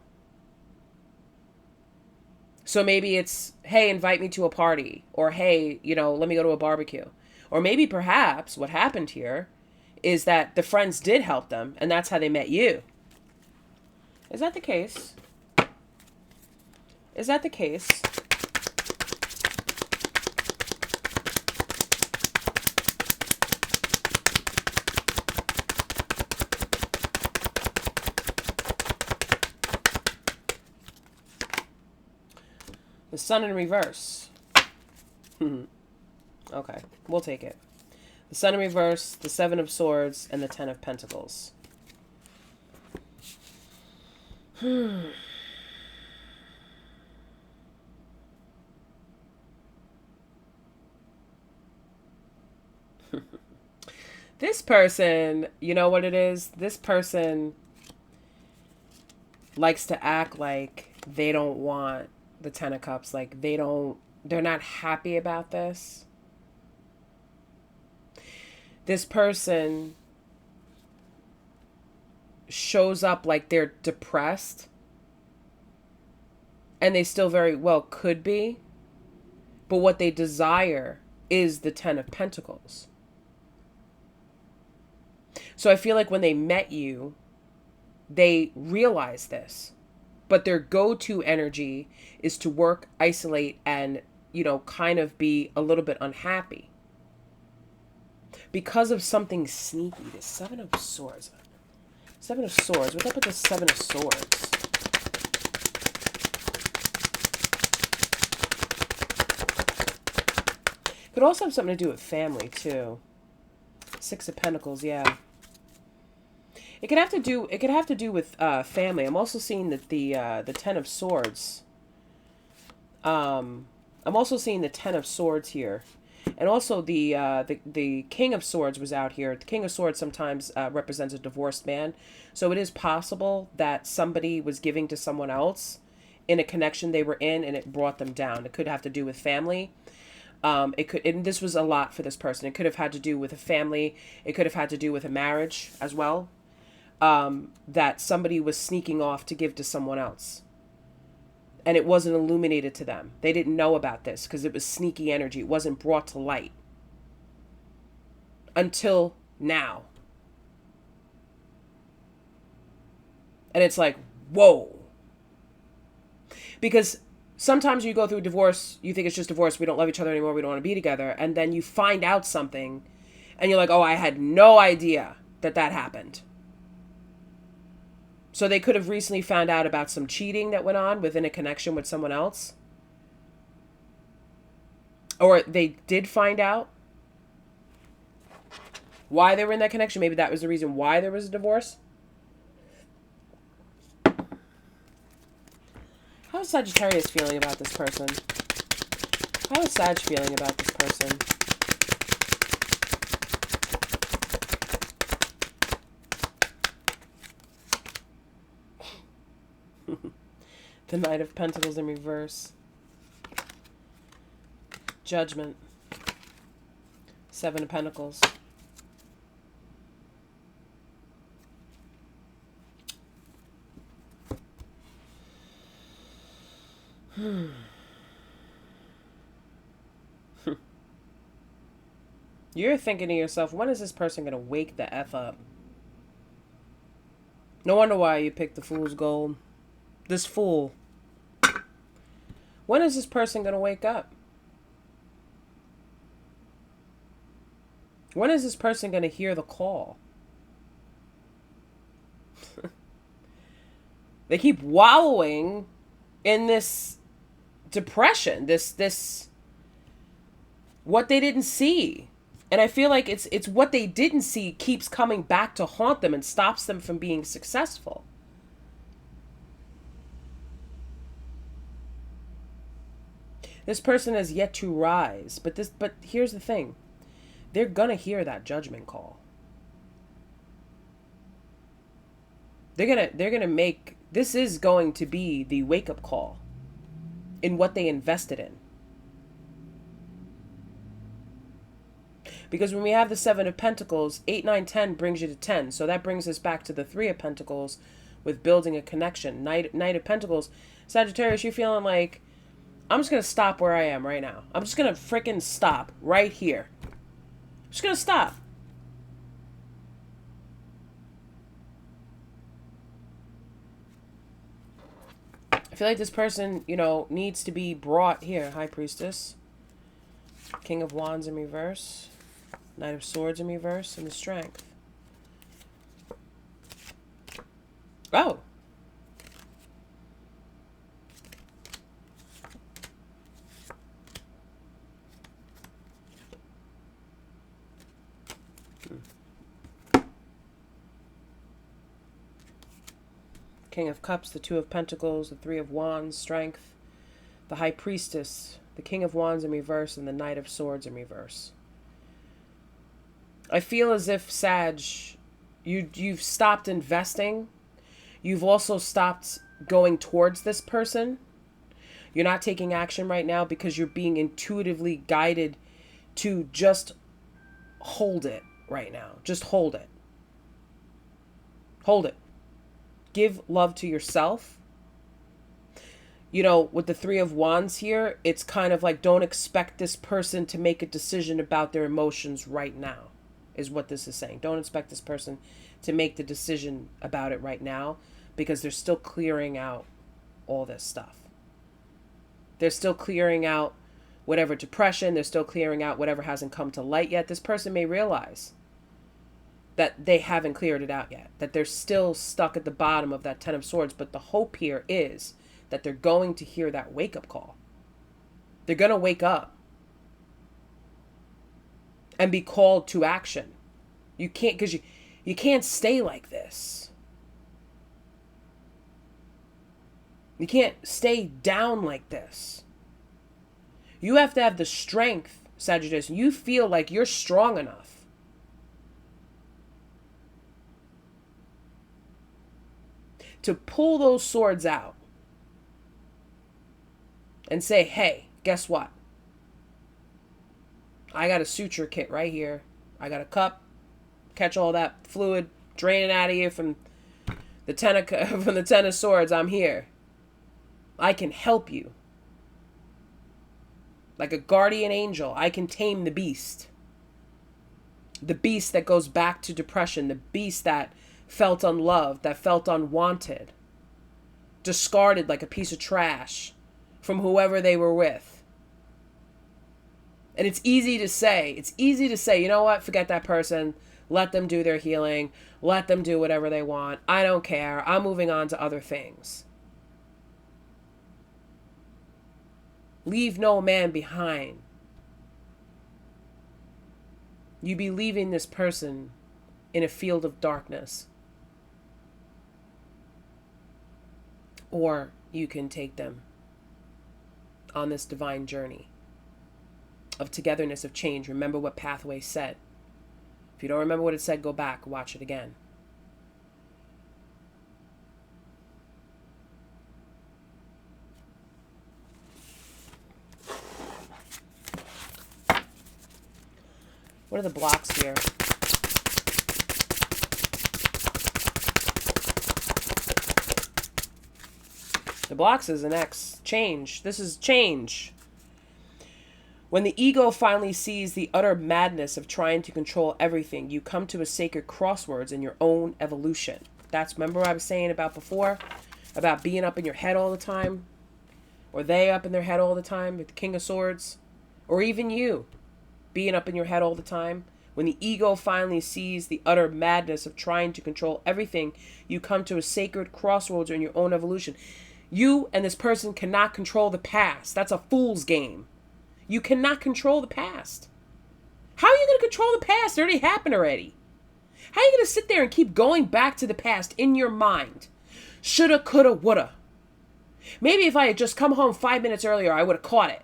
So maybe it's, hey, invite me to a party. Or, hey, let me go to a barbecue. Or maybe perhaps what happened here is that the friends did help them, and that's how they met you. Is that the case? Is that the case? The Sun in reverse. Okay, we'll take it. The Sun in reverse, the Seven of Swords, and the Ten of Pentacles. This person, you know what it is? This person likes to act like they don't want the Ten of Cups. Like they're not happy about this. This person shows up like they're depressed, and they still very well could be, but what they desire is the Ten of Pentacles. So I feel like when they met you, they realize this, but their go-to energy is to work, isolate, and, kind of be a little bit unhappy because of something sneaky. The Seven of Swords. Seven of Swords. What's up with the Seven of Swords? Could also have something to do with family too. Six of Pentacles, yeah. It could have to do with family. I'm also seeing that the Ten of Swords. I'm also seeing the Ten of Swords here, and also the King of Swords was out here. The King of Swords sometimes represents a divorced man, so it is possible that somebody was giving to someone else in a connection they were in, and it brought them down. It could have to do with family. It could, and this was a lot for this person. It could have had to do with a family. It could have had to do with a marriage as well. That somebody was sneaking off to give to someone else. And it wasn't illuminated to them. They didn't know about this because it was sneaky energy. It wasn't brought to light. Until now. And it's like, whoa. Because sometimes you go through a divorce, you think it's just divorce, we don't love each other anymore, we don't want to be together. And then you find out something, and you're like, oh, I had no idea that happened. So they could have recently found out about some cheating that went on within a connection with someone else. Or they did find out why they were in that connection. Maybe that was the reason why there was a divorce. How is Sagittarius feeling about this person? How is Sag feeling about this person? The Knight of Pentacles in reverse. Judgment. Seven of Pentacles. You're thinking to yourself, when is this person going to wake the F up? No wonder why you picked the Fool's Gold. This fool. When is this person going to wake up? When is this person going to hear the call? They keep wallowing in this depression, this what they didn't see. And I feel like it's what they didn't see keeps coming back to haunt them and stops them from being successful. This person has yet to rise, but here's the thing. They're going to hear that judgment call. They're going to make, this is going to be the wake-up call in what they invested in. Because when we have the Seven of Pentacles, 8, 9, 10 brings you to 10. So that brings us back to the Three of Pentacles with building a connection. Knight of Pentacles. Sagittarius, you're feeling like, I'm just going to stop where I am right now. I'm just going to freaking stop right here. I'm just going to stop. I feel like this person, needs to be brought here. High Priestess. King of Wands in reverse. Knight of Swords in reverse. And the Strength. Oh. King of Cups, the Two of Pentacles, the Three of Wands, Strength, the High Priestess, the King of Wands in reverse, and the Knight of Swords in reverse. I feel as if, Sag, you've stopped investing. You've also stopped going towards this person. You're not taking action right now because you're being intuitively guided to just hold it right now. Just hold it. Hold it. Give love to yourself. You know, with the Three of Wands here, it's kind of like, don't expect this person to make a decision about their emotions right now, is what this is saying. Don't expect this person to make the decision about it right now, because they're still clearing out all this stuff. They're still clearing out whatever depression. They're still clearing out whatever hasn't come to light yet. This person may realize that they haven't cleared it out yet, that they're still stuck at the bottom of that Ten of Swords. But the hope here is that they're going to hear that wake-up call. They're going to wake up and be called to action. You can't, because you can't stay like this. You can't stay down like this. You have to have the strength, Sagittarius. You feel like you're strong enough to pull those swords out and say, hey, guess what? I got a suture kit right here. I got a cup. Catch all that fluid draining out of you from the ten of Swords. I'm here. I can help you. Like a guardian angel, I can tame the beast. The beast that goes back to depression. The beast that felt unloved, that felt unwanted. Discarded like a piece of trash from whoever they were with. And it's easy to say, you know what, forget that person. Let them do their healing. Let them do whatever they want. I don't care. I'm moving on to other things. Leave no man behind. You be leaving this person in a field of darkness. Or you can take them on this divine journey of togetherness, of change. Remember what Pathway said. If you don't remember what it said, go back, watch it again. What are the blocks here? The blocks is an X. Change. This is change. When the ego finally sees the utter madness of trying to control everything, you come to a sacred crossroads in your own evolution. That's, remember what I was saying about before? About being up in your head all the time? Or they up in their head all the time with the King of Swords? Or even you being up in your head all the time? When the ego finally sees the utter madness of trying to control everything, you come to a sacred crossroads in your own evolution. You and this person cannot control the past. That's a fool's game. You cannot control the past. How are you going to control the past? It already happened already. How are you going to sit there and keep going back to the past in your mind? Shoulda, coulda, woulda. Maybe if I had just come home 5 minutes earlier, I would have caught it.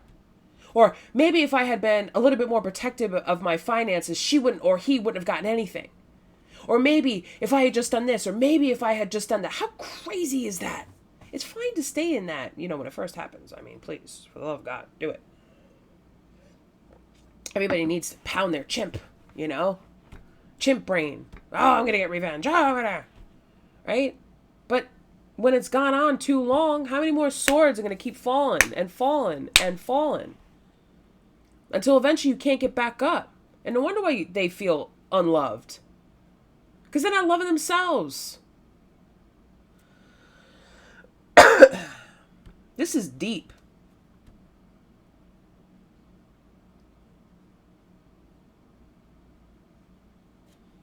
Or maybe if I had been a little bit more protective of my finances, she wouldn't or he wouldn't have gotten anything. Or maybe if I had just done this, or maybe if I had just done that. How crazy is that? It's fine to stay in that, when it first happens. I mean, please, for the love of God, do it. Everybody needs to pound their chimp, Chimp brain. Oh, I'm going to get revenge. Oh, I'm going to. Right? But when it's gone on too long, how many more swords are going to keep falling and falling and falling? Until eventually you can't get back up. And no wonder why they feel unloved. Because they're not loving themselves. This is deep.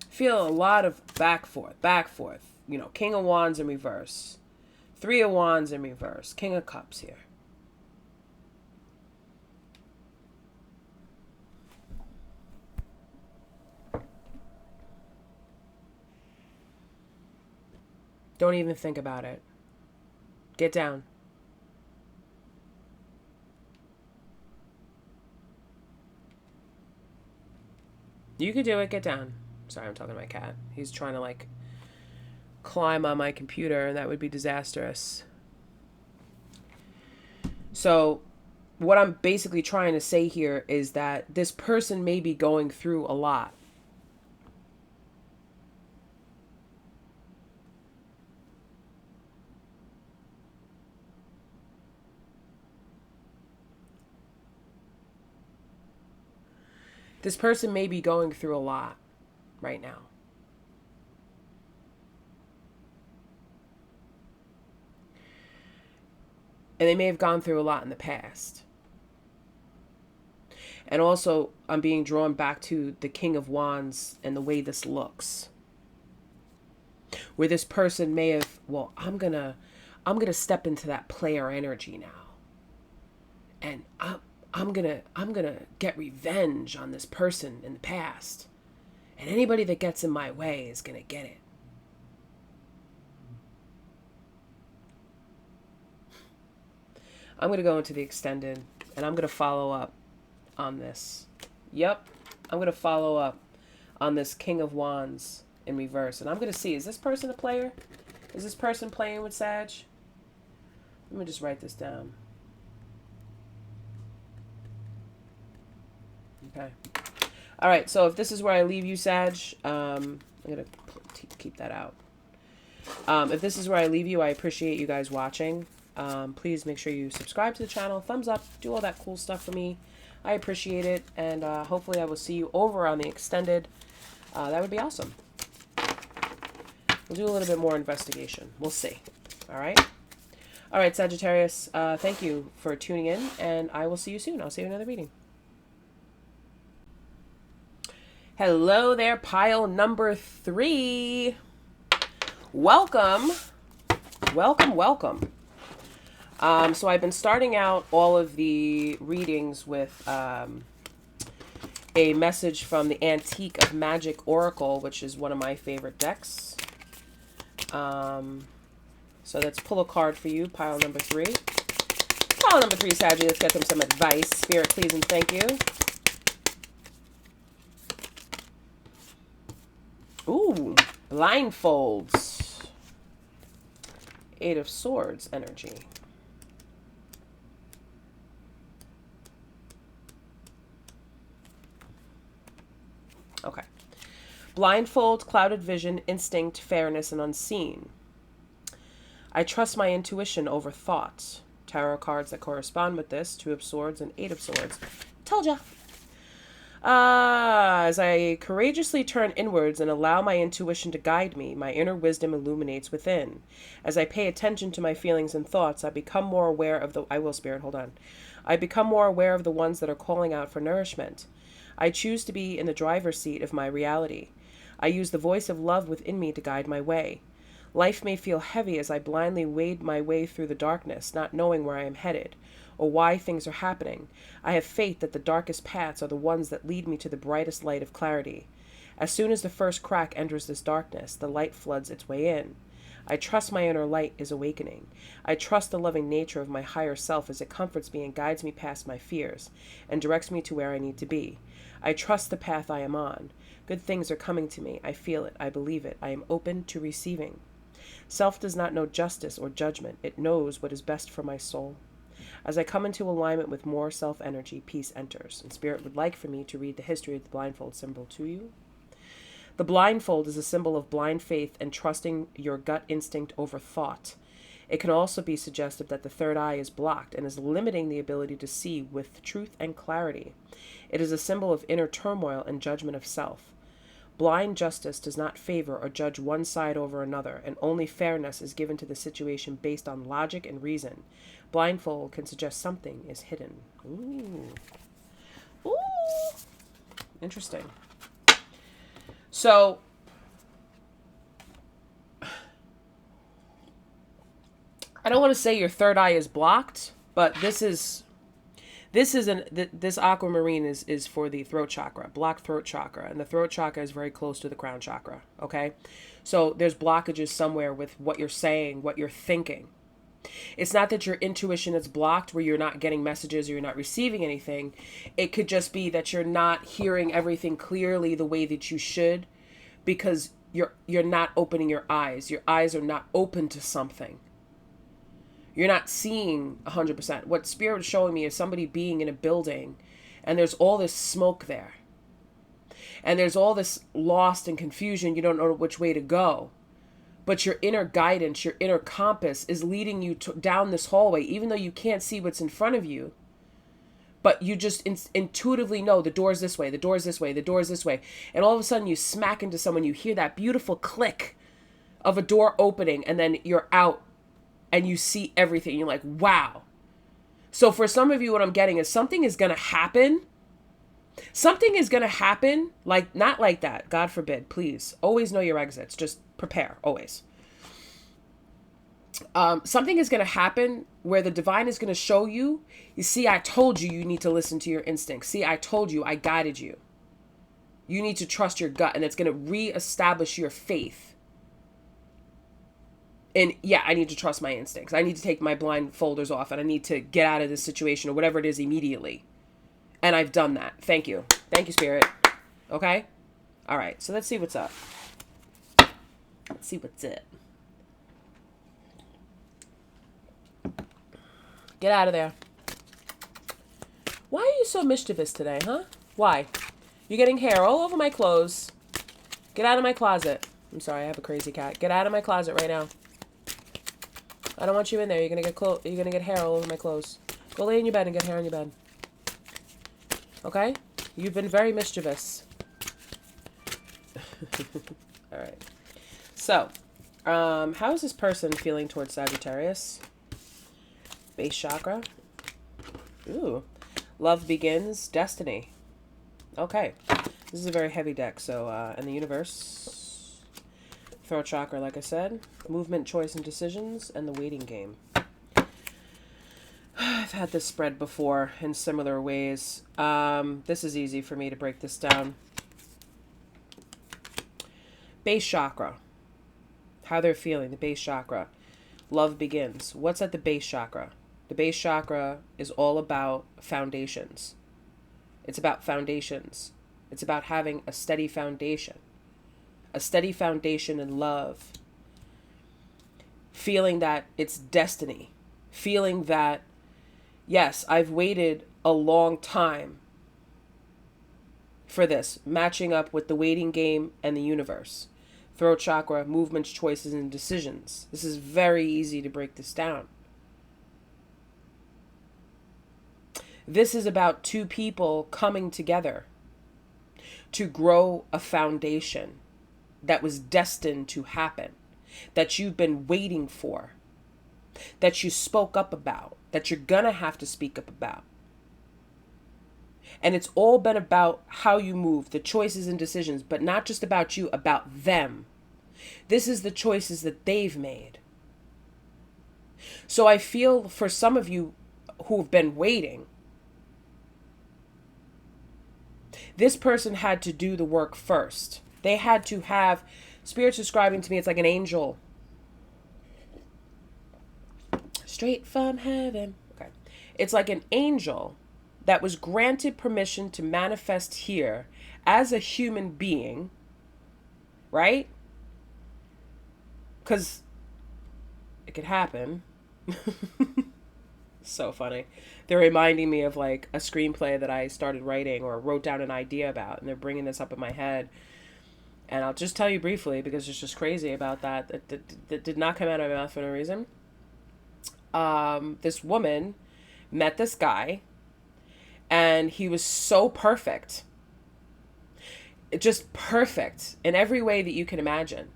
Feel a lot of back forth. King of Wands in reverse. Three of Wands in reverse. King of Cups here. Don't even think about it. Get down. You could do it. Get down. Sorry, I'm talking to my cat. He's trying to like climb on my computer, and that would be disastrous. So what I'm basically trying to say here is that this person may be going through a lot. This person may be going through a lot right now. And they may have gone through a lot in the past. And also, I'm being drawn back to the King of Wands and the way this looks. Where this person may have, well, I'm gonna step into that player energy now. And I'm gonna get revenge on this person in the past. And anybody that gets in my way is gonna get it. I'm going to go into the extended, and I'm going to follow up on this. Yep, I'm going to follow up on this King of Wands in reverse. And I'm going to see, is this person a player? Is this person playing with Sag? Let me just write this down. Okay. All right, so if this is where I leave you, Sag, I'm going to keep that out. If this is where I leave you, I appreciate you guys watching. Please make sure you subscribe to the channel, thumbs up, do all that cool stuff for me. I appreciate it, and hopefully I will see you over on the extended. That would be awesome. We'll do a little bit more investigation. We'll see. All right? All right, Sagittarius, thank you for tuning in, and I will see you soon. I'll see you in another reading. Hello there, pile number 3. Welcome. Welcome, welcome. So I've been starting out all of the readings with a message from the Antique of Magic Oracle, which is one of my favorite decks. So let's pull a card for you, pile number 3. Pile number 3, Saggy, let's get them some advice. Spirit, please and thank you. Ooh, blindfolds. 8 of Swords energy. Okay. Blindfold, clouded vision, instinct, fairness, and unseen. I trust my intuition over thought. Tarot cards that correspond with this, 2 of Swords and 8 of Swords. Told ya. As I courageously turn inwards and allow my intuition to guide me, my inner wisdom illuminates within. As I pay attention to my feelings and thoughts, I become more aware of the... I will, Spirit, hold on. I become more aware of the ones that are calling out for nourishment. I choose to be in the driver's seat of my reality. I use the voice of love within me to guide my way. Life may feel heavy as I blindly wade my way through the darkness, not knowing where I am headed, or why things are happening. I have faith that the darkest paths are the ones that lead me to the brightest light of clarity. As soon as the first crack enters this darkness, the light floods its way in. I trust my inner light is awakening. I trust the loving nature of my higher self as it comforts me and guides me past my fears, and directs me to where I need to be. I trust the path I am on. Good things are coming to me. I feel it. I believe it. I am open to receiving. Self does not know justice or judgment. It knows what is best for my soul. As I come into alignment with more self-energy, peace enters, and Spirit would like for me to read the history of the blindfold symbol to you. The blindfold is a symbol of blind faith and trusting your gut instinct over thought. It can also be suggestive that the third eye is blocked and is limiting the ability to see with truth and clarity. It is a symbol of inner turmoil and judgment of self. Blind justice does not favor or judge one side over another, and only fairness is given to the situation based on logic and reason. Blindfold can suggest something is hidden. Ooh. Ooh. Interesting. So, I don't want to say your third eye is blocked, but this aquamarine is for the throat chakra, blocked throat chakra, and the throat chakra is very close to the crown chakra. Okay, so there's blockages somewhere with what you're saying, what you're thinking. It's not that your intuition is blocked where you're not getting messages or you're not receiving anything. It could just be that you're not hearing everything clearly the way that you should, because you're not opening your eyes. Your eyes are not open to something. You're not seeing 100%. What Spirit is showing me is somebody being in a building and there's all this smoke there. And there's all this lost and confusion. You don't know which way to go. But your inner guidance, your inner compass is leading you down this hallway, even though you can't see what's in front of you. But you just intuitively know the door's this way, the door's this way, the door's this way. And all of a sudden you smack into someone, you hear that beautiful click of a door opening, and then you're out and you see everything. You're like, wow. So for some of you, what I'm getting is something is going to happen. Something is going to happen, like, not like that. God forbid, please. Always know your exits. Just prepare, always. Something is going to happen where the divine is going to show you, you see, I told you need to listen to your instincts. See, I told you, I guided you. You need to trust your gut, and it's going to reestablish your faith. And yeah, I need to trust my instincts. I need to take my blindfolders off, and I need to get out of this situation or whatever it is immediately. And I've done that. Thank you. Thank you, Spirit. Okay? All right. So let's see what's up. Let's see what's it. Get out of there. Why are you so mischievous today, huh? Why? You're getting hair all over my clothes. Get out of my closet. I'm sorry, I have a crazy cat. Get out of my closet right now. I don't want you in there. You're gonna get hair all over my clothes. Go lay in your bed and get hair in your bed. Okay? You've been very mischievous. All right. So, how is this person feeling towards Sagittarius? Base chakra. Ooh. Love begins. Destiny. Okay. This is a very heavy deck. So, in the universe, throat chakra, like I said, movement, choice, and decisions, and the waiting game. I've had this spread before in similar ways. This is easy for me to break this down. Base chakra. How they're feeling, the base chakra. Love begins. What's at the base chakra? The base chakra is all about foundations. It's about foundations. It's about having a steady foundation. A steady foundation in love. Feeling that it's destiny. Feeling that, yes, I've waited a long time for this. Matching up with the waiting game and the universe. Throat chakra, movements, choices, and decisions. This is very easy to break this down. This is about two people coming together to grow a foundation that was destined to happen, that you've been waiting for, that you spoke up about, that you're gonna have to speak up about. And it's all been about how you move, the choices and decisions, but not just about you, about them. This is the choices that they've made. So I feel for some of you who've been waiting, this person had to do the work first. They had to have, Spirit's describing to me, it's like an angel. Straight from heaven. Okay. It's like an angel that was granted permission to manifest here as a human being, right? Because it could happen. So funny. They're reminding me of like a screenplay that I started writing or wrote down an idea about, and they're bringing this up in my head. And I'll just tell you briefly because it's just crazy about that. That did not come out of my mouth for no reason. This woman met this guy, and he was so perfect. Just perfect in every way that you can imagine.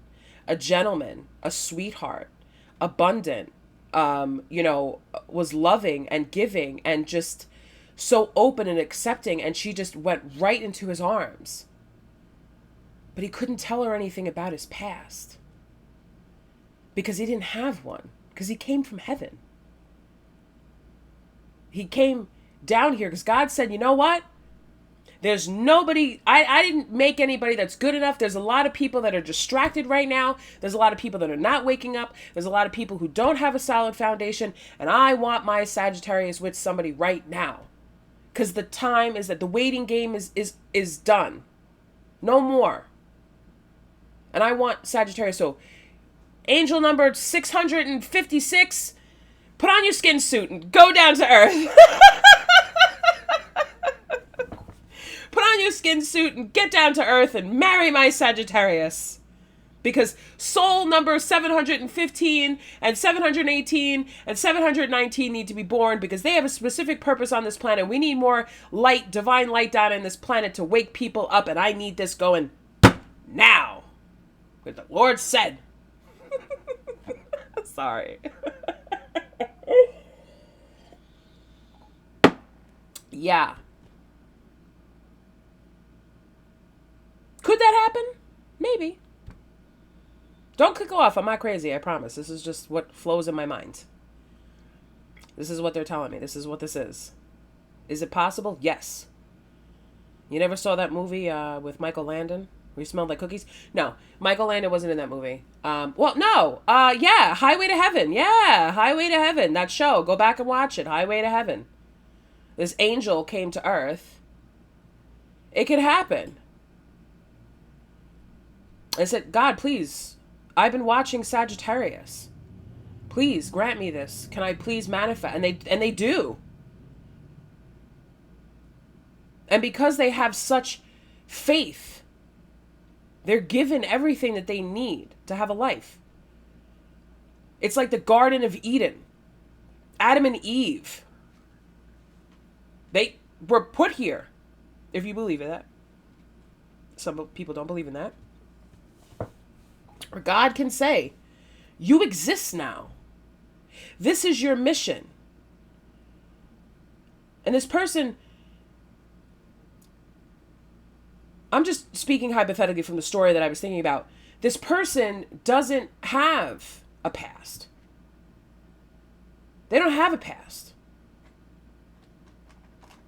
A gentleman, a sweetheart, abundant, was loving and giving and just so open and accepting, and she just went right into his arms. But he couldn't tell her anything about his past because he didn't have one, because he came from heaven. He came down here because God said, you know what? There's nobody, I didn't make anybody that's good enough. There's a lot of people that are distracted right now. There's a lot of people that are not waking up. There's a lot of people who don't have a solid foundation. And I want my Sagittarius with somebody right now. Because the time is that the waiting game is done. No more. And I want Sagittarius. So angel number 656, put on your skin suit and go down to earth. Put on your skin suit and get down to earth and marry my Sagittarius. Because soul number 715 and 718 and 719 need to be born because they have a specific purpose on this planet. We need more light, divine light down in this planet to wake people up, and I need this going now. What the Lord said. Sorry. Yeah. Could that happen? Maybe. Don't click off. I'm not crazy, I promise. This is just what flows in my mind. This is what they're telling me. This is what this is. Is it possible? Yes. You never saw that movie with Michael Landon? Where he smelled like cookies? No. Michael Landon wasn't in that movie. Well, no. Yeah. Highway to Heaven. Yeah. Highway to Heaven. That show. Go back and watch it. Highway to Heaven. This angel came to Earth. It could happen. I said, God, please, I've been watching Sagittarius. Please grant me this. Can I please manifest? And they do. And because they have such faith, they're given everything that they need to have a life. It's like the Garden of Eden. Adam and Eve. They were put here, if you believe in that. Some people don't believe in that. Or God can say, you exist now. This is your mission. And this person, I'm just speaking hypothetically from the story that I was thinking about. This person doesn't have a past. They don't have a past.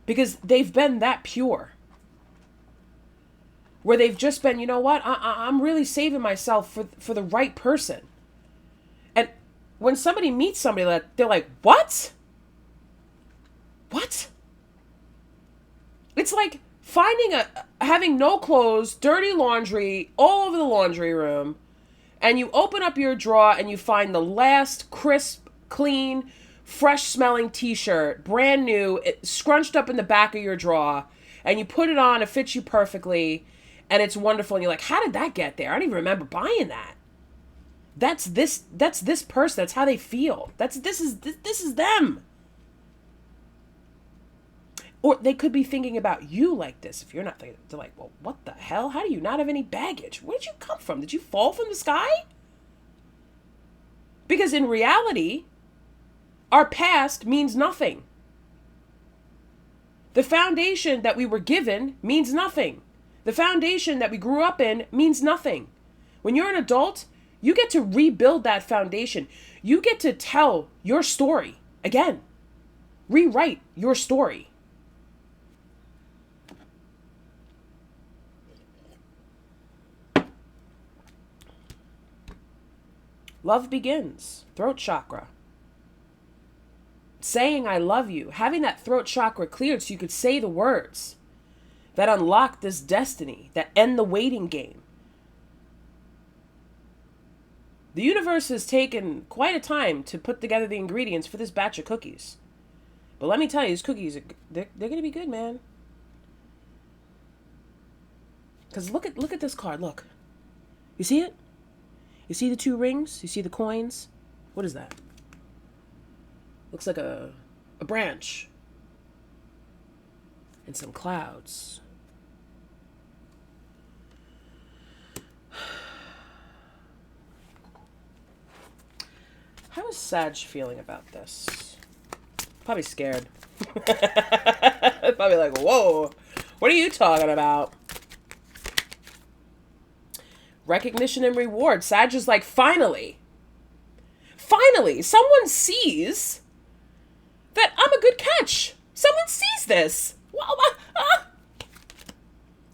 Because they've been that pure. Where they've just been, you know what, I'm really saving myself for the right person. And when somebody meets somebody, they're like, what? What? It's like having no clothes, dirty laundry, all over the laundry room, and you open up your drawer and you find the last crisp, clean, fresh-smelling t-shirt, brand new, scrunched up in the back of your drawer, and you put it on, it fits you perfectly, and it's wonderful, and you're like, how did that get there? I don't even remember buying that. That's this person. That's how they feel. This is them. Or they could be thinking about you like this. If you're not thinking, they're like, well, what the hell? How do you not have any baggage? Where did you come from? Did you fall from the sky? Because in reality, our past means nothing. The foundation that we were given means nothing. The foundation that we grew up in means nothing. When you're an adult, you get to rebuild that foundation. You get to tell your story again. Rewrite your story. Love begins. Throat chakra. Saying I love you. Having that throat chakra cleared so you could say the words that unlock this destiny, that end the waiting game. The universe has taken quite a time to put together the ingredients for this batch of cookies. But let me tell you, these cookies, they're going to be good, man. Because look at this card, look. You see it? You see the two rings? You see the coins? What is that? Looks like a branch. And some clouds. How is Sag feeling about this? Probably scared. Probably like, whoa, what are you talking about? Recognition and reward. Sag is like, finally, someone sees that I'm a good catch. Someone sees this.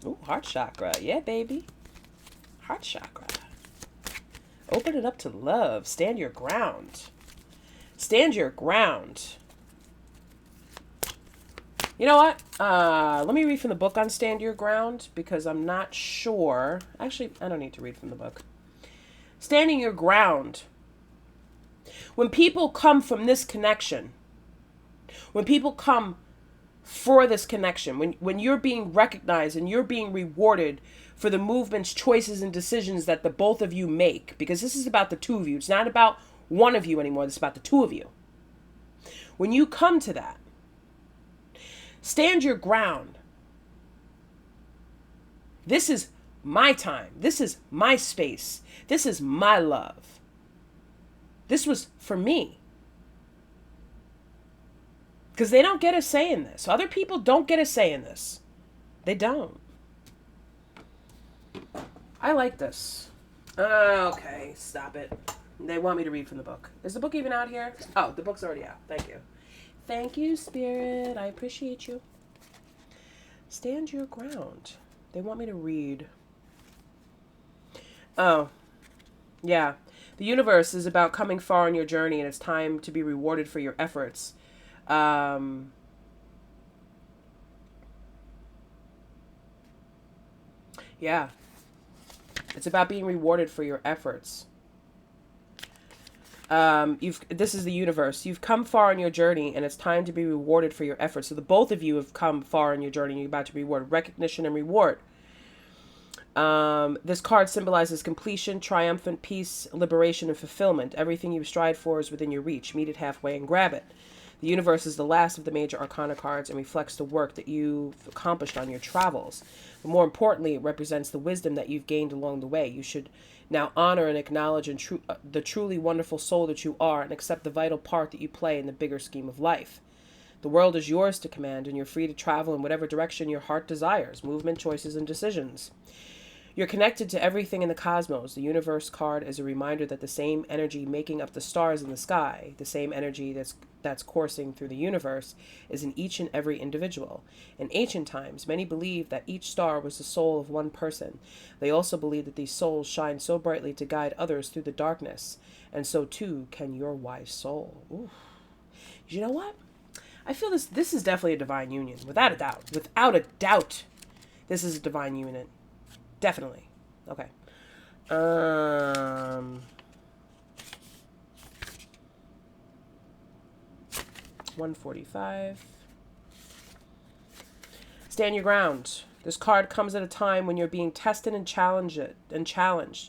Ooh, heart chakra. Yeah, baby. Heart chakra. Open it up to love. Stand your ground. Stand your ground. You know what? Let me read from the book on Stand Your Ground because I'm not sure. Actually, I don't need to read from the book. Standing your ground. When people come from this connection, when people come for this connection, when you're being recognized and you're being rewarded for the movements, choices, and decisions that the both of you make, because this is about the two of you. It's not about one of you anymore. It's about the two of you. When you come to that, stand your ground. This is my time. This is my space. This is my love. This was for me. Because they don't get a say in this. Other people don't get a say in this. They don't. I like this. Okay, stop it. They want me to read from the book. Is the book even out here? Oh, the book's already out. Thank you. Thank you, Spirit. I appreciate you. Stand your ground. They want me to read. Oh, yeah. The universe is about coming far on your journey, and it's time to be rewarded for your efforts. Yeah. It's about being rewarded for your efforts. This is the universe. You've come far on your journey, and it's time to be rewarded for your efforts. So the both of you have come far on your journey, and you're about to be rewarded. Recognition and reward. This card symbolizes completion, triumphant peace, liberation, and fulfillment. Everything you've strived for is within your reach. Meet it halfway and grab it. The universe is the last of the major arcana cards and reflects the work that you've accomplished on your travels. But more importantly, it represents the wisdom that you've gained along the way. You should now honor and acknowledge the truly wonderful soul that you are and accept the vital part that you play in the bigger scheme of life. The world is yours to command, and you're free to travel in whatever direction your heart desires, movement, choices, and decisions. You're connected to everything in the cosmos. The universe card is a reminder that the same energy making up the stars in the sky, the same energy that's coursing through the universe, is in each and every individual. In ancient times, many believed that each star was the soul of one person. They also believed that these souls shine so brightly to guide others through the darkness, and so too can your wise soul. Ooh. You know what? I feel this is definitely a divine union, without a doubt. Without a doubt, this is a divine union. Definitely. Okay. 145. Stand your ground. This card comes at a time when you're being tested and challenged.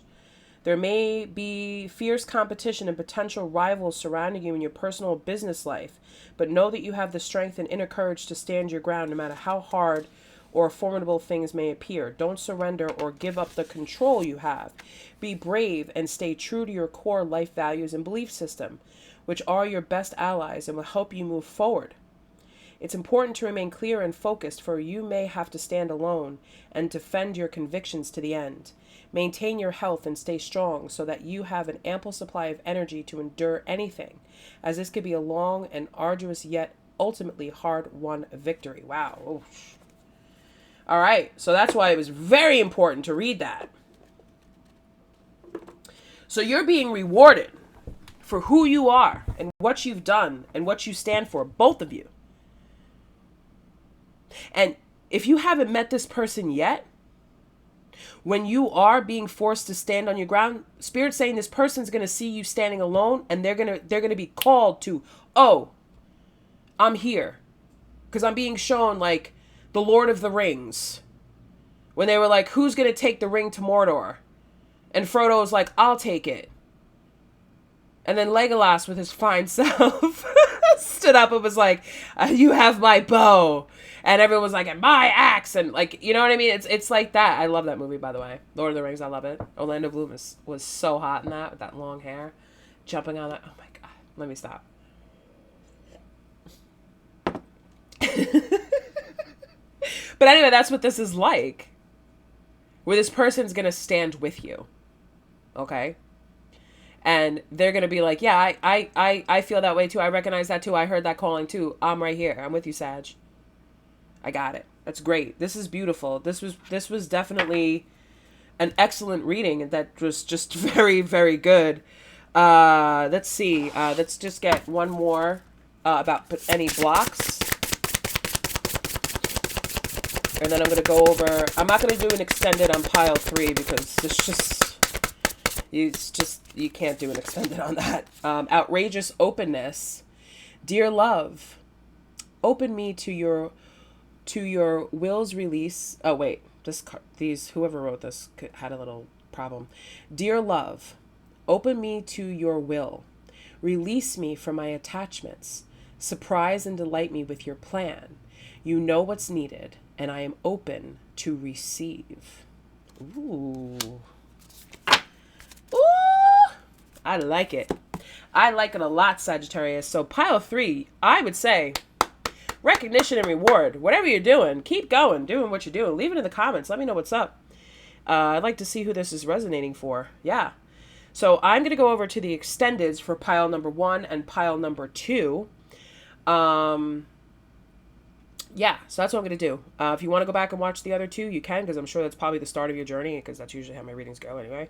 There may be fierce competition and potential rivals surrounding you in your personal business life, but know that you have the strength and inner courage to stand your ground no matter how hard or formidable things may appear. Don't surrender or give up the control you have. Be brave and stay true to your core life values and belief system, which are your best allies and will help you move forward. It's important to remain clear and focused, for you may have to stand alone and defend your convictions to the end. Maintain your health and stay strong so that you have an ample supply of energy to endure anything, as this could be a long and arduous yet ultimately hard-won victory. Wow. Oof. All right, so that's why it was very important to read that. So you're being rewarded for who you are and what you've done and what you stand for, both of you. And if you haven't met this person yet, when you are being forced to stand on your ground, Spirit's saying this person's going to see you standing alone, and they're going to be called to, oh, I'm here. Because I'm being shown like the Lord of the Rings, when they were like, who's going to take the ring to Mordor? And Frodo was like, I'll take it. And then Legolas, with his fine self, stood up and was like, you have my bow. And everyone was like, and my axe. And like, you know what I mean? It's like that. I love that movie, by the way. Lord of the Rings, I love it. Orlando Bloom was so hot in that, with that long hair. Jumping on that. Oh my God. Let me stop. But anyway, that's what this is like. Where this person's going to stand with you. Okay? And they're going to be like, yeah, I feel that way too. I recognize that too. I heard that calling too. I'm right here. I'm with you, Sag. I got it. That's great. This is beautiful. This was definitely an excellent reading that was just very, very good. Let's see. Let's just get one more about any blocks. And then I'm going to go over, I'm not going to do an extended on pile 3 because you can't do an extended on that. Outrageous openness. Dear love, open me to your will's release. Oh, wait, whoever wrote this had a little problem. Dear love, open me to your will. Release me from my attachments. Surprise and delight me with your plan. You know what's needed, and I am open to receive. Ooh. Ooh. I like it. I like it a lot, Sagittarius. So pile 3, I would say recognition and reward. Whatever you're doing, keep going, doing what you're doing. Leave it in the comments. Let me know what's up. I'd like to see who this is resonating for. Yeah. So I'm going to go over to the extendeds for pile number 1 and pile number 2. Yeah, so that's what I'm going to do. If you want to go back and watch the other 2, you can, because I'm sure that's probably the start of your journey, because that's usually how my readings go anyway.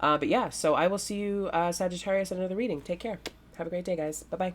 But yeah, so I will see you, Sagittarius, in another reading. Take care. Have a great day, guys. Bye-bye.